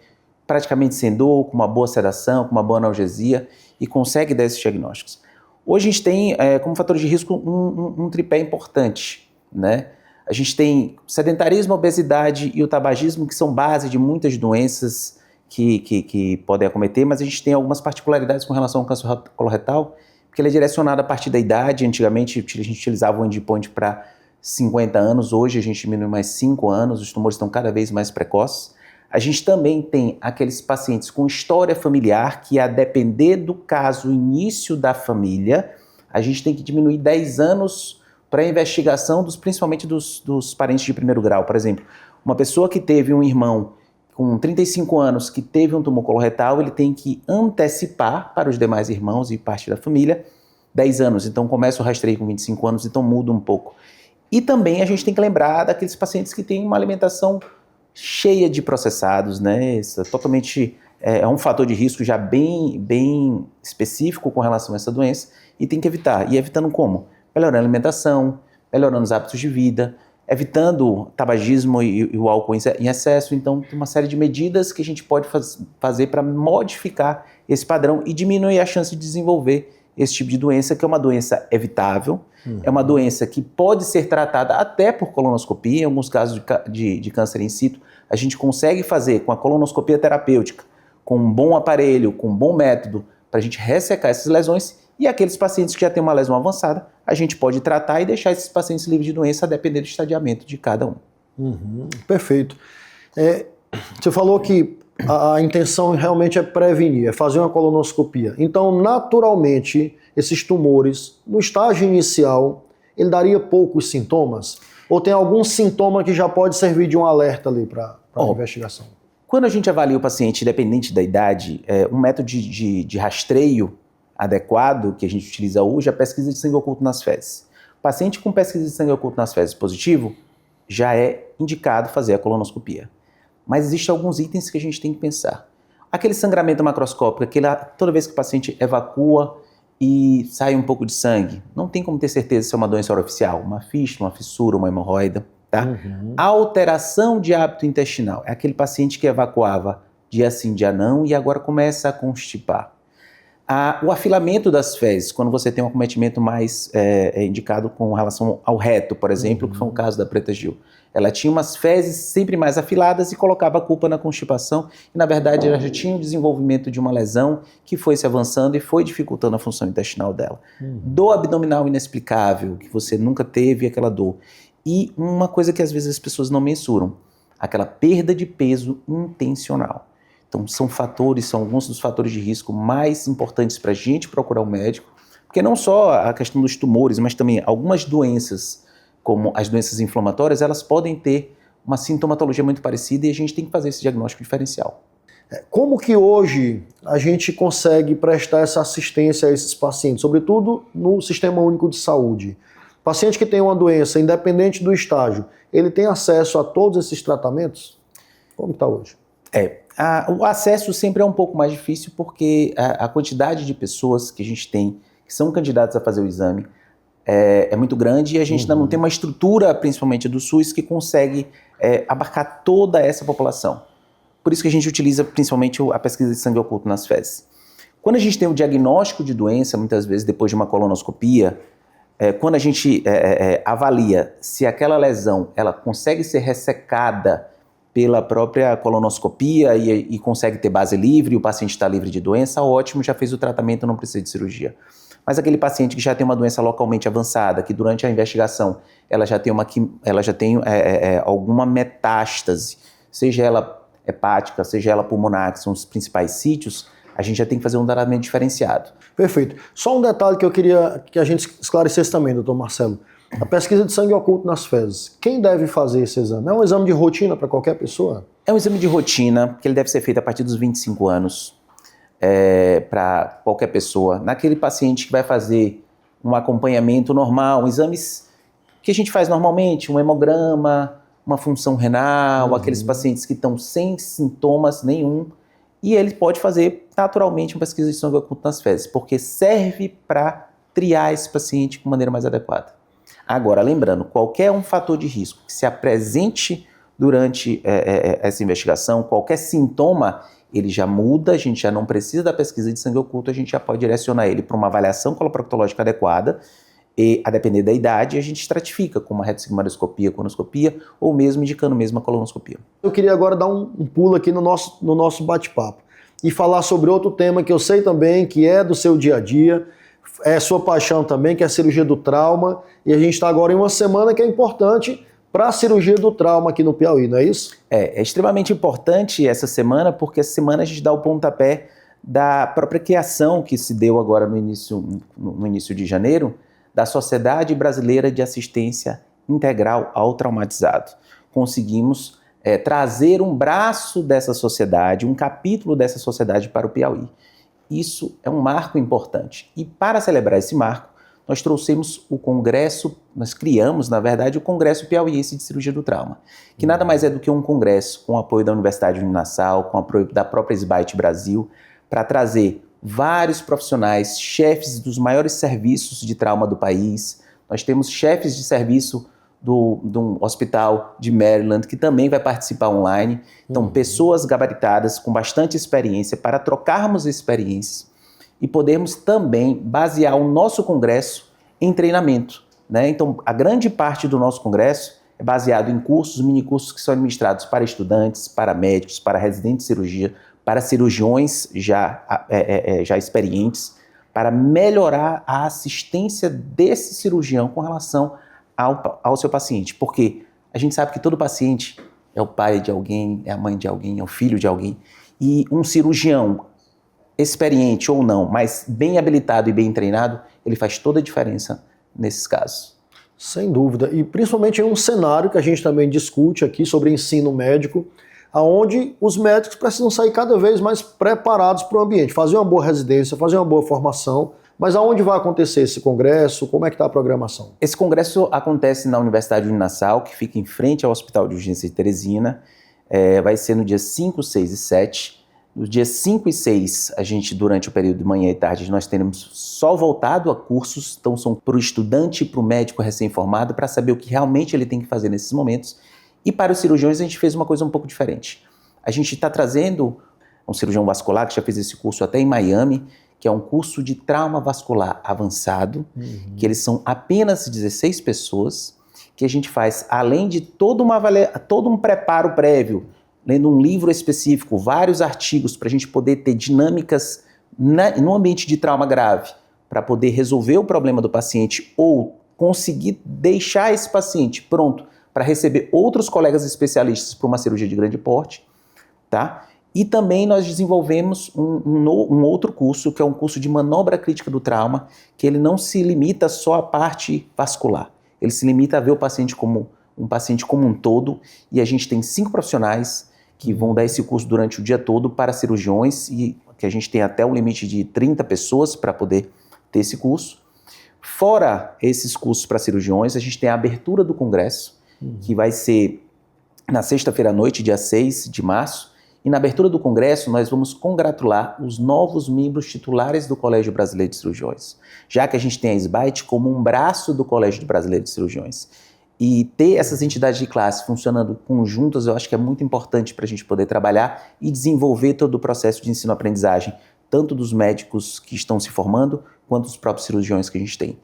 praticamente sem dor, com uma boa sedação, com uma boa analgesia e consegue dar esses diagnósticos. Hoje a gente tem como fatores de risco um tripé importante, né? A gente tem sedentarismo, obesidade e o tabagismo, que são base de muitas doenças que podem acometer, mas a gente tem algumas particularidades com relação ao câncer coloretal, porque ele é direcionado a partir da idade. Antigamente a gente utilizava o endpoint para 50 anos, hoje a gente diminui mais 5 anos, os tumores estão cada vez mais precoces. A gente também tem aqueles pacientes com história familiar, que a depender do caso, início da família, a gente tem que diminuir 10 anos para a investigação, principalmente dos parentes de 1º grau. Por exemplo, uma pessoa que teve um irmão com 35 anos que teve um tumor coloretal, ele tem que antecipar para os demais irmãos e parte da família 10 anos. Então começa o rastreio com 25 anos, então muda um pouco. E também a gente tem que lembrar daqueles pacientes que têm uma alimentação cheia de processados, né? Isso totalmente é um fator de risco já bem específico com relação a essa doença e tem que evitar. E evitando como? Melhorando a alimentação, melhorando os hábitos de vida, evitando o tabagismo e o álcool em excesso. Então, tem uma série de medidas que a gente pode fazer para modificar esse padrão e diminuir a chance de desenvolver esse tipo de doença, que é uma doença evitável, é uma doença que pode ser tratada até por colonoscopia. Em alguns casos de câncer in situ, a gente consegue fazer com a colonoscopia terapêutica, com um bom aparelho, com um bom método, para a gente ressecar essas lesões. E aqueles pacientes que já têm uma lesão avançada, a gente pode tratar e deixar esses pacientes livres de doença a depender do estadiamento de cada um. Perfeito. Você falou que a intenção realmente é prevenir, é fazer uma colonoscopia. Então, naturalmente, esses tumores, no estágio inicial, ele daria poucos sintomas? Ou tem algum sintoma que já pode servir de um alerta ali para a investigação? Quando a gente avalia o paciente, independente da idade, um método de rastreio adequado que a gente utiliza hoje é a pesquisa de sangue oculto nas fezes. O paciente com pesquisa de sangue oculto nas fezes positivo já é indicado fazer a colonoscopia. Mas existem alguns itens que a gente tem que pensar. Aquele sangramento macroscópico, toda vez que o paciente evacua e sai um pouco de sangue, não tem como ter certeza se é uma doença oroficial, uma fístula, uma fissura, uma hemorroida. Tá? A alteração de hábito intestinal é aquele paciente que evacuava dia sim, dia não e agora começa a constipar. O afilamento das fezes, quando você tem um acometimento mais indicado com relação ao reto, por exemplo, que foi o caso da Preta Gil. Ela tinha umas fezes sempre mais afiladas e colocava a culpa na constipação e, na verdade, ela já tinha o desenvolvimento de uma lesão que foi se avançando e foi dificultando a função intestinal dela. Dor abdominal inexplicável, que você nunca teve aquela dor. E uma coisa que às vezes as pessoas não mensuram, aquela perda de peso intencional. Então são alguns dos fatores de risco mais importantes para a gente procurar um médico, porque não só a questão dos tumores, mas também algumas doenças, como as doenças inflamatórias, elas podem ter uma sintomatologia muito parecida e a gente tem que fazer esse diagnóstico diferencial. Como que hoje a gente consegue prestar essa assistência a esses pacientes, sobretudo no Sistema Único de Saúde? Paciente que tem uma doença, independente do estágio, ele tem acesso a todos esses tratamentos? Como está hoje? O acesso sempre é um pouco mais difícil porque a quantidade de pessoas que a gente tem que são candidatos a fazer o exame é muito grande e a gente ainda não tem uma estrutura, principalmente do SUS, que consegue abarcar toda essa população. Por isso que a gente utiliza principalmente a pesquisa de sangue oculto nas fezes. Quando a gente tem o diagnóstico de doença, muitas vezes depois de uma colonoscopia, quando a gente avalia se aquela lesão ela consegue ser ressecada pela própria colonoscopia e consegue ter base livre, o paciente está livre de doença, ótimo, já fez o tratamento, não precisa de cirurgia. Mas aquele paciente que já tem uma doença localmente avançada, que durante a investigação ela já tem alguma metástase, seja ela hepática, seja ela pulmonar, que são os principais sítios, a gente já tem que fazer um tratamento diferenciado. Perfeito. Só um detalhe que eu queria que a gente esclarecesse também, doutor Marcelo. A pesquisa de sangue oculto nas fezes. Quem deve fazer esse exame? É um exame de rotina para qualquer pessoa? É um exame de rotina, que ele deve ser feito a partir dos 25 anos, para qualquer pessoa. Naquele paciente que vai fazer um acompanhamento normal, exames que a gente faz normalmente, um hemograma, uma função renal, aqueles pacientes que estão sem sintomas nenhum, e ele pode fazer naturalmente uma pesquisa de sangue oculto nas fezes, porque serve para triar esse paciente de maneira mais adequada. Agora, lembrando, qualquer um fator de risco que se apresente durante essa investigação, qualquer sintoma, ele já muda, a gente já não precisa da pesquisa de sangue oculto, a gente já pode direcionar ele para uma avaliação coloproctológica adequada, e, a depender da idade, a gente estratifica com uma retossigmoidoscopia, colonoscopia, ou mesmo indicando mesmo a colonoscopia. Eu queria agora dar um pulo aqui no nosso bate-papo e falar sobre outro tema que eu sei também que é do seu dia a dia, é sua paixão também, que é a cirurgia do trauma, e a gente está agora em uma semana que é importante para a cirurgia do trauma aqui no Piauí, não é isso? É extremamente importante essa semana, porque essa semana a gente dá o pontapé da própria criação que se deu agora no início de janeiro, da Sociedade Brasileira de Assistência Integral ao Traumatizado. Conseguimos trazer um braço dessa sociedade, um capítulo dessa sociedade para o Piauí. Isso é um marco importante. E para celebrar esse marco, nós trouxemos o congresso, nós criamos, na verdade, o Congresso Piauiense de Cirurgia do Trauma, que nada mais é do que um congresso com o apoio da Universidade de Nassau, com o apoio da própria SBITE Brasil, para trazer vários profissionais, chefes dos maiores serviços de trauma do país. Nós temos chefes de serviço do hospital de Maryland, que também vai participar online. Então, pessoas gabaritadas com bastante experiência para trocarmos experiências e podermos também basear o nosso congresso em treinamento, né? Então, a grande parte do nosso congresso é baseado em cursos, minicursos que são administrados para estudantes, para médicos, para residentes de cirurgia, para cirurgiões já experientes, para melhorar a assistência desse cirurgião com relação ao seu paciente. Porque a gente sabe que todo paciente é o pai de alguém, é a mãe de alguém, é o filho de alguém. E um cirurgião, experiente ou não, mas bem habilitado e bem treinado, ele faz toda a diferença nesses casos. Sem dúvida. E principalmente em um cenário que a gente também discute aqui sobre ensino médico, onde os médicos precisam sair cada vez mais preparados para o ambiente, fazer uma boa residência, fazer uma boa formação. Mas aonde vai acontecer esse congresso? Como é que está a programação? Esse congresso acontece na Universidade de Nassau, que fica em frente ao Hospital de Urgência de Teresina. Vai ser no dia 5, 6 e 7. Nos dias 5 e 6, a gente, durante o período de manhã e tarde, nós teremos só voltado a cursos, então são para o estudante e para o médico recém-formado, para saber o que realmente ele tem que fazer nesses momentos. E para os cirurgiões, a gente fez uma coisa um pouco diferente. A gente está trazendo um cirurgião vascular, que já fez esse curso até em Miami, que é um curso de trauma vascular avançado, que eles são apenas 16 pessoas, que a gente faz, além de todo um preparo prévio, lendo um livro específico, vários artigos, para a gente poder ter dinâmicas no ambiente de trauma grave, para poder resolver o problema do paciente ou conseguir deixar esse paciente pronto para receber outros colegas especialistas para uma cirurgia de grande porte, tá? E também nós desenvolvemos um outro curso, que é um curso de manobra crítica do trauma, que ele não se limita só à parte vascular, ele se limita a ver o paciente como um todo, e a gente tem 5 profissionais que vão dar esse curso durante o dia todo para cirurgiões, e que a gente tem até um limite de 30 pessoas para poder ter esse curso. Fora esses cursos para cirurgiões, a gente tem a abertura do congresso, que vai ser na sexta-feira à noite, dia 6 de março, e na abertura do congresso nós vamos congratular os novos membros titulares do Colégio Brasileiro de Cirurgiões, já que a gente tem a SBITE como um braço do Colégio Brasileiro de Cirurgiões. E ter essas entidades de classe funcionando conjuntas, eu acho que é muito importante para a gente poder trabalhar e desenvolver todo o processo de ensino-aprendizagem, tanto dos médicos que estão se formando, quanto dos próprios cirurgiões que a gente tem.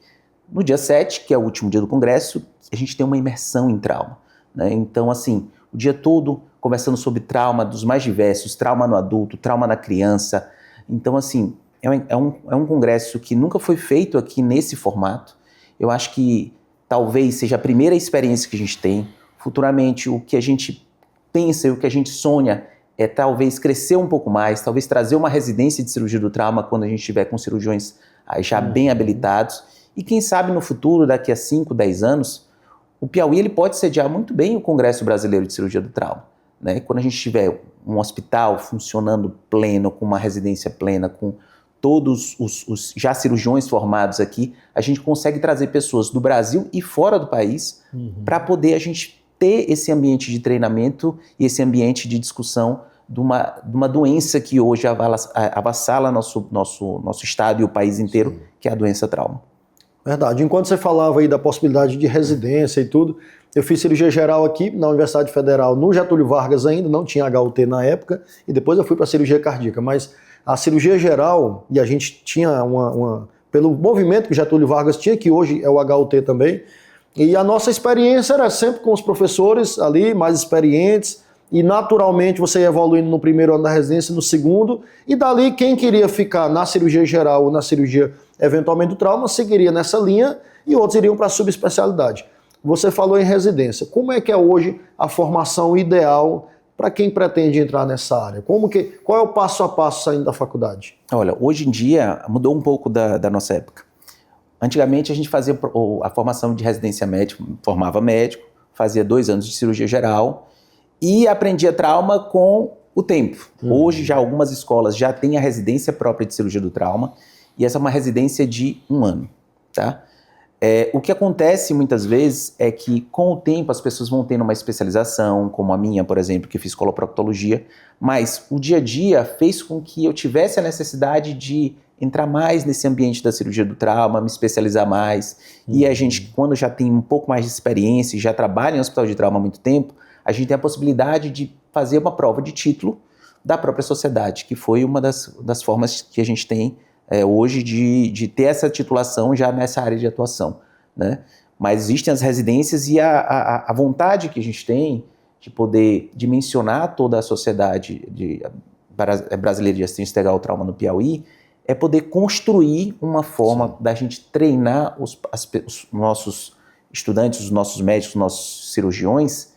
No dia 7, que é o último dia do congresso, a gente tem uma imersão em trauma, né? Então, assim, o dia todo conversando sobre trauma dos mais diversos, trauma no adulto, trauma na criança. Então, assim, é um congresso que nunca foi feito aqui nesse formato. Eu acho que talvez seja a primeira experiência que a gente tem. Futuramente, o que a gente pensa e o que a gente sonha é talvez crescer um pouco mais, talvez trazer uma residência de cirurgia do trauma quando a gente estiver com cirurgiões já bem habilitados. E quem sabe no futuro, daqui a 5, 10 anos, o Piauí ele pode sediar muito bem o Congresso Brasileiro de Cirurgia do Trauma, né? Quando a gente tiver um hospital funcionando pleno, com uma residência plena, com todos os já cirurgiões formados aqui, a gente consegue trazer pessoas do Brasil e fora do país para poder a gente ter esse ambiente de treinamento e esse ambiente de discussão de uma doença que hoje avassala nosso estado e o país inteiro, sim, que é a doença trauma. Verdade. Enquanto você falava aí da possibilidade de residência e tudo, eu fiz cirurgia geral aqui na Universidade Federal, no Getúlio Vargas ainda, não tinha HUT na época, e depois eu fui para a cirurgia cardíaca, mas a cirurgia geral, e a gente tinha pelo movimento que Getúlio Vargas tinha, que hoje é o HUT também, e a nossa experiência era sempre com os professores ali, mais experientes, e naturalmente você ia evoluindo no primeiro ano da residência, no segundo, e dali quem queria ficar na cirurgia geral ou na cirurgia eventualmente do trauma, seguiria nessa linha, e outros iriam para a subespecialidade. Você falou em residência. Como é que é hoje a formação ideal para quem pretende entrar nessa área? Qual é o passo a passo saindo da faculdade? Olha, hoje em dia mudou um pouco da nossa época. Antigamente a gente fazia a formação de residência médica, formava médico, fazia 2 anos de cirurgia geral e aprendia trauma com o tempo. Hoje já algumas escolas já têm a residência própria de cirurgia do trauma e essa é uma residência de 1 ano, tá? O que acontece muitas vezes é que com o tempo as pessoas vão tendo uma especialização, como a minha, por exemplo, que fiz coloproctologia, mas o dia a dia fez com que eu tivesse a necessidade de entrar mais nesse ambiente da cirurgia do trauma, me especializar mais. E a gente, quando já tem um pouco mais de experiência e já trabalha em hospital de trauma há muito tempo, a gente tem a possibilidade de fazer uma prova de título da própria sociedade, que foi uma das formas que a gente tem hoje de ter essa titulação já nessa área de atuação, né? Mas existem as residências e a vontade que a gente tem de poder dimensionar toda a sociedade brasileira de assistência integral ao trauma no Piauí é poder construir uma forma da gente treinar os nossos estudantes, os nossos médicos, os nossos cirurgiões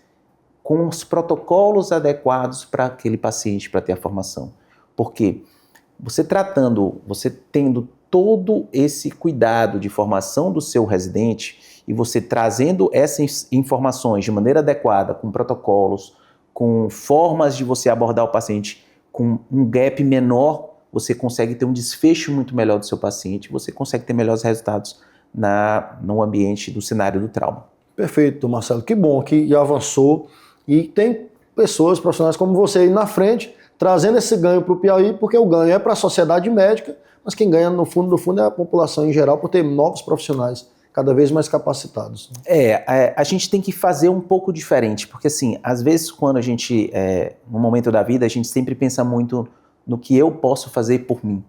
com os protocolos adequados para aquele paciente, para ter a formação. Porque você tendo todo esse cuidado de formação do seu residente e você trazendo essas informações de maneira adequada, com protocolos, com formas de você abordar o paciente com um gap menor, você consegue ter um desfecho muito melhor do seu paciente, você consegue ter melhores resultados no ambiente do cenário do trauma. Perfeito, Marcelo. Que bom que avançou e tem pessoas, profissionais como você aí na frente, trazendo esse ganho para o Piauí, porque o ganho é para a sociedade médica, mas quem ganha no fundo é a população em geral, por ter novos profissionais cada vez mais capacitados. A gente tem que fazer um pouco diferente, porque assim, às vezes quando a gente, no momento da vida, a gente sempre pensa muito no que eu posso fazer por mim,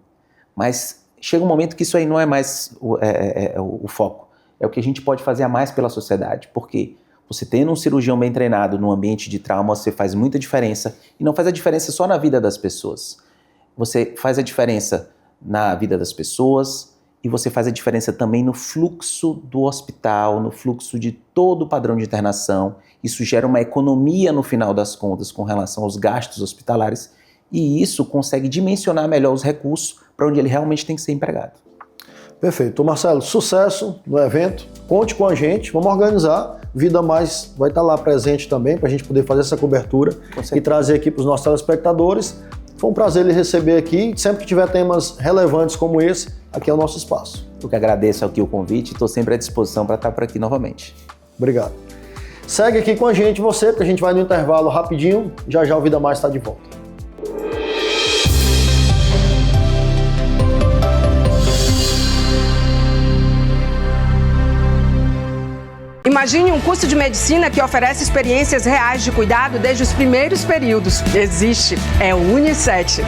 mas chega um momento que isso aí não é mais o foco, é o que a gente pode fazer a mais pela sociedade, porque você tendo um cirurgião bem treinado no ambiente de trauma, você faz muita diferença, e não faz a diferença só na vida das pessoas, você faz a diferença na vida das pessoas, e você faz a diferença também no fluxo do hospital, no fluxo de todo o padrão de internação. Isso gera uma economia no final das contas com relação aos gastos hospitalares e isso consegue dimensionar melhor os recursos para onde ele realmente tem que ser empregado. Perfeito. Marcelo, sucesso no evento. Conte com a gente, vamos organizar. Vida Mais vai estar lá presente também para a gente poder fazer essa cobertura e trazer aqui para os nossos telespectadores. Foi um prazer lhe receber aqui. Sempre que tiver temas relevantes como esse, aqui é o nosso espaço. Eu que agradeço aqui o convite e estou sempre à disposição para estar por aqui novamente. Obrigado. Segue aqui com a gente você, porque a gente vai no intervalo rapidinho. Já já o Vida Mais está de volta. Imagine um curso de medicina que oferece experiências reais de cuidado desde os primeiros períodos. Existe, é o Unicet.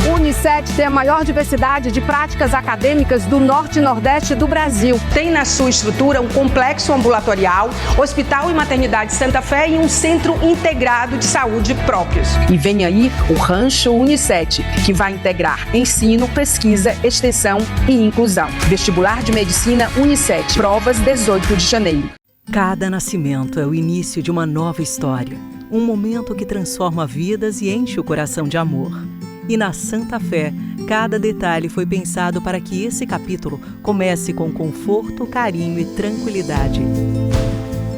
O Unicet tem a maior diversidade de práticas acadêmicas do Norte e Nordeste do Brasil. Tem na sua estrutura um complexo ambulatorial, hospital e maternidade Santa Fé e um centro integrado de saúde próprios. E vem aí o Rancho Unicet, que vai integrar ensino, pesquisa, extensão e inclusão. Vestibular de Medicina Unicet, provas 18 de janeiro. Cada nascimento é o início de uma nova história. Um momento que transforma vidas e enche o coração de amor. E na Santa Fé, cada detalhe foi pensado para que esse capítulo comece com conforto, carinho e tranquilidade.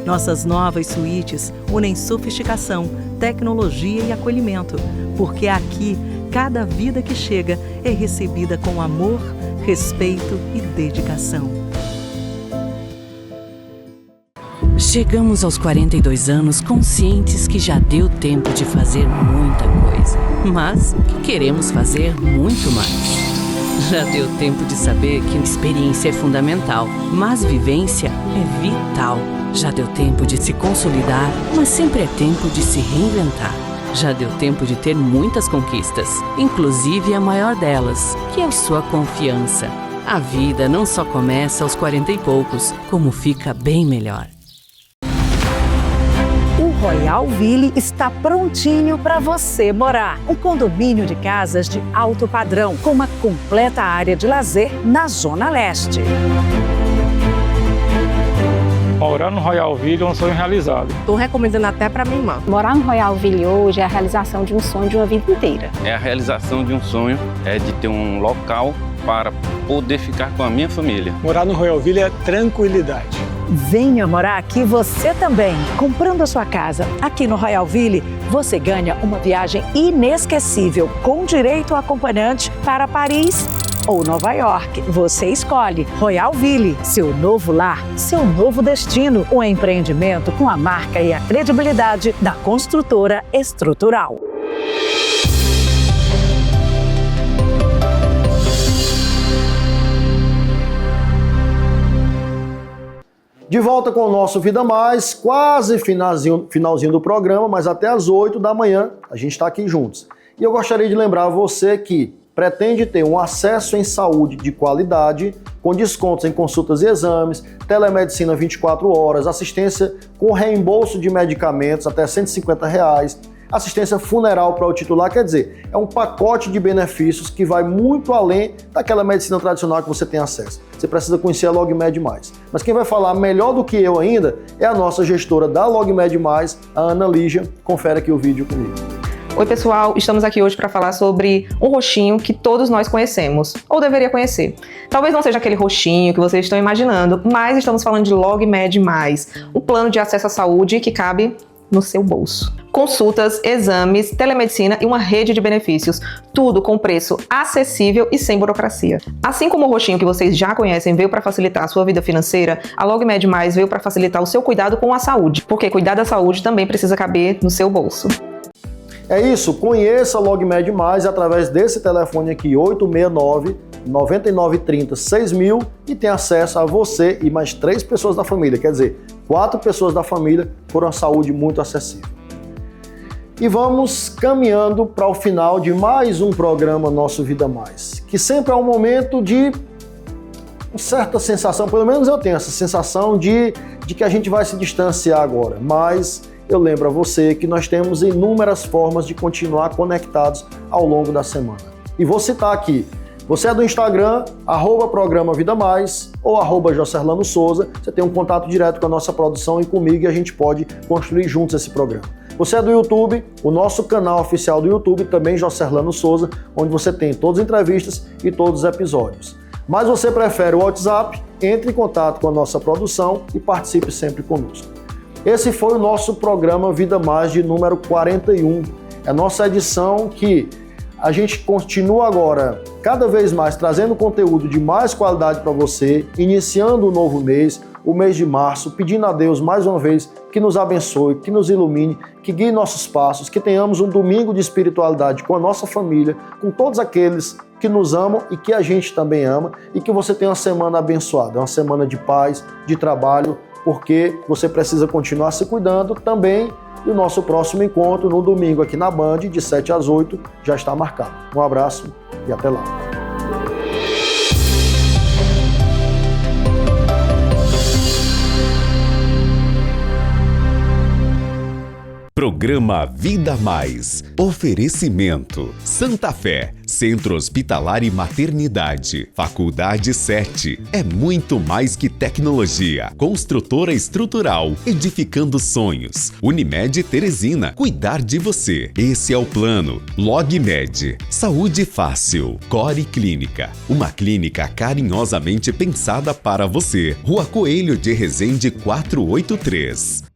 Nossas novas suítes unem sofisticação, tecnologia e acolhimento, porque aqui, cada vida que chega é recebida com amor, respeito e dedicação. Chegamos aos 42 anos conscientes que já deu tempo de fazer muita coisa, mas queremos fazer muito mais. Já deu tempo de saber que experiência é fundamental, mas vivência é vital. Já deu tempo de se consolidar, mas sempre é tempo de se reinventar. Já deu tempo de ter muitas conquistas, inclusive a maior delas, que é a sua confiança. A vida não só começa aos 40 e poucos, como fica bem melhor. O Royal Ville está prontinho para você morar. Um condomínio de casas de alto padrão, com uma completa área de lazer na Zona Leste. Morar no Royal Ville é um sonho realizado. Estou recomendando até para minha irmã. Morar no Royal Ville hoje é a realização de um sonho de uma vida inteira. É a realização de um sonho, é de ter um local para poder ficar com a minha família. Morar no Royal Ville é tranquilidade. Venha morar aqui você também. Comprando a sua casa aqui no Royal Ville, você ganha uma viagem inesquecível com direito a acompanhante para Paris ou Nova York. Você escolhe. Royal Ville, seu novo lar, seu novo destino. Um empreendimento com a marca e a credibilidade da construtora estrutural. De volta com o nosso Vida Mais, quase finalzinho do programa, mas até às 8 da manhã a gente está aqui juntos. E eu gostaria de lembrar a você que pretende ter um acesso em saúde de qualidade, com descontos em consultas e exames, telemedicina 24 horas, assistência com reembolso de medicamentos até R$150, assistência funeral para o titular, quer dizer, é um pacote de benefícios que vai muito além daquela medicina tradicional que você tem acesso. Você precisa conhecer a LogMed+. Mas quem vai falar melhor do que eu ainda é a nossa gestora da LogMed+, a Ana Lígia. Confere aqui o vídeo comigo. Oi pessoal, estamos aqui hoje para falar sobre um roxinho que todos nós conhecemos, ou deveria conhecer. Talvez não seja aquele roxinho que vocês estão imaginando, mas estamos falando de LogMed+, um plano de acesso à saúde que cabe no seu bolso. Consultas, exames, telemedicina e uma rede de benefícios, tudo com preço acessível e sem burocracia. Assim como o roxinho que vocês já conhecem veio para facilitar a sua vida financeira, a LogMed+ veio para facilitar o seu cuidado com a saúde, porque cuidar da saúde também precisa caber no seu bolso. É isso, conheça a LogMed+, através desse telefone aqui, 869-9930-6000, e tem acesso a você e mais 3 pessoas da família, quer dizer, 4 pessoas da família por uma saúde muito acessível. E vamos caminhando para o final de mais um programa Nosso Vida Mais, que sempre é um momento de uma certa sensação, pelo menos eu tenho essa sensação de que a gente vai se distanciar agora, mas eu lembro a você que nós temos inúmeras formas de continuar conectados ao longo da semana. E vou citar aqui, você é do Instagram, @programa Vida Mais ou @Jocerlano Souza, você tem um contato direto com a nossa produção e comigo e a gente pode construir juntos esse programa. Você é do YouTube, o nosso canal oficial do YouTube, também Jocerlano Souza, onde você tem todas as entrevistas e todos os episódios. Mas você prefere o WhatsApp, entre em contato com a nossa produção e participe sempre conosco. Esse foi o nosso programa Vida Mais de número 41. É a nossa edição que a gente continua agora cada vez mais trazendo conteúdo de mais qualidade para você, iniciando o novo mês, o mês de março, pedindo a Deus mais uma vez que nos abençoe, que nos ilumine, que guie nossos passos, que tenhamos um domingo de espiritualidade com a nossa família, com todos aqueles que nos amam e que a gente também ama, e que você tenha uma semana abençoada, uma semana de paz, de trabalho porque você precisa continuar se cuidando também. E o nosso próximo encontro no domingo aqui na Band, de 7 às 8, já está marcado. Um abraço e até lá. Programa Vida Mais. Oferecimento: Santa Fé, Centro Hospitalar e Maternidade. Faculdade 7. É muito mais que tecnologia. Construtora estrutural, edificando sonhos. Unimed Teresina. Cuidar de você. Esse é o plano. LogMed. Saúde fácil. Core Clínica. Uma clínica carinhosamente pensada para você. Rua Coelho de Resende 483.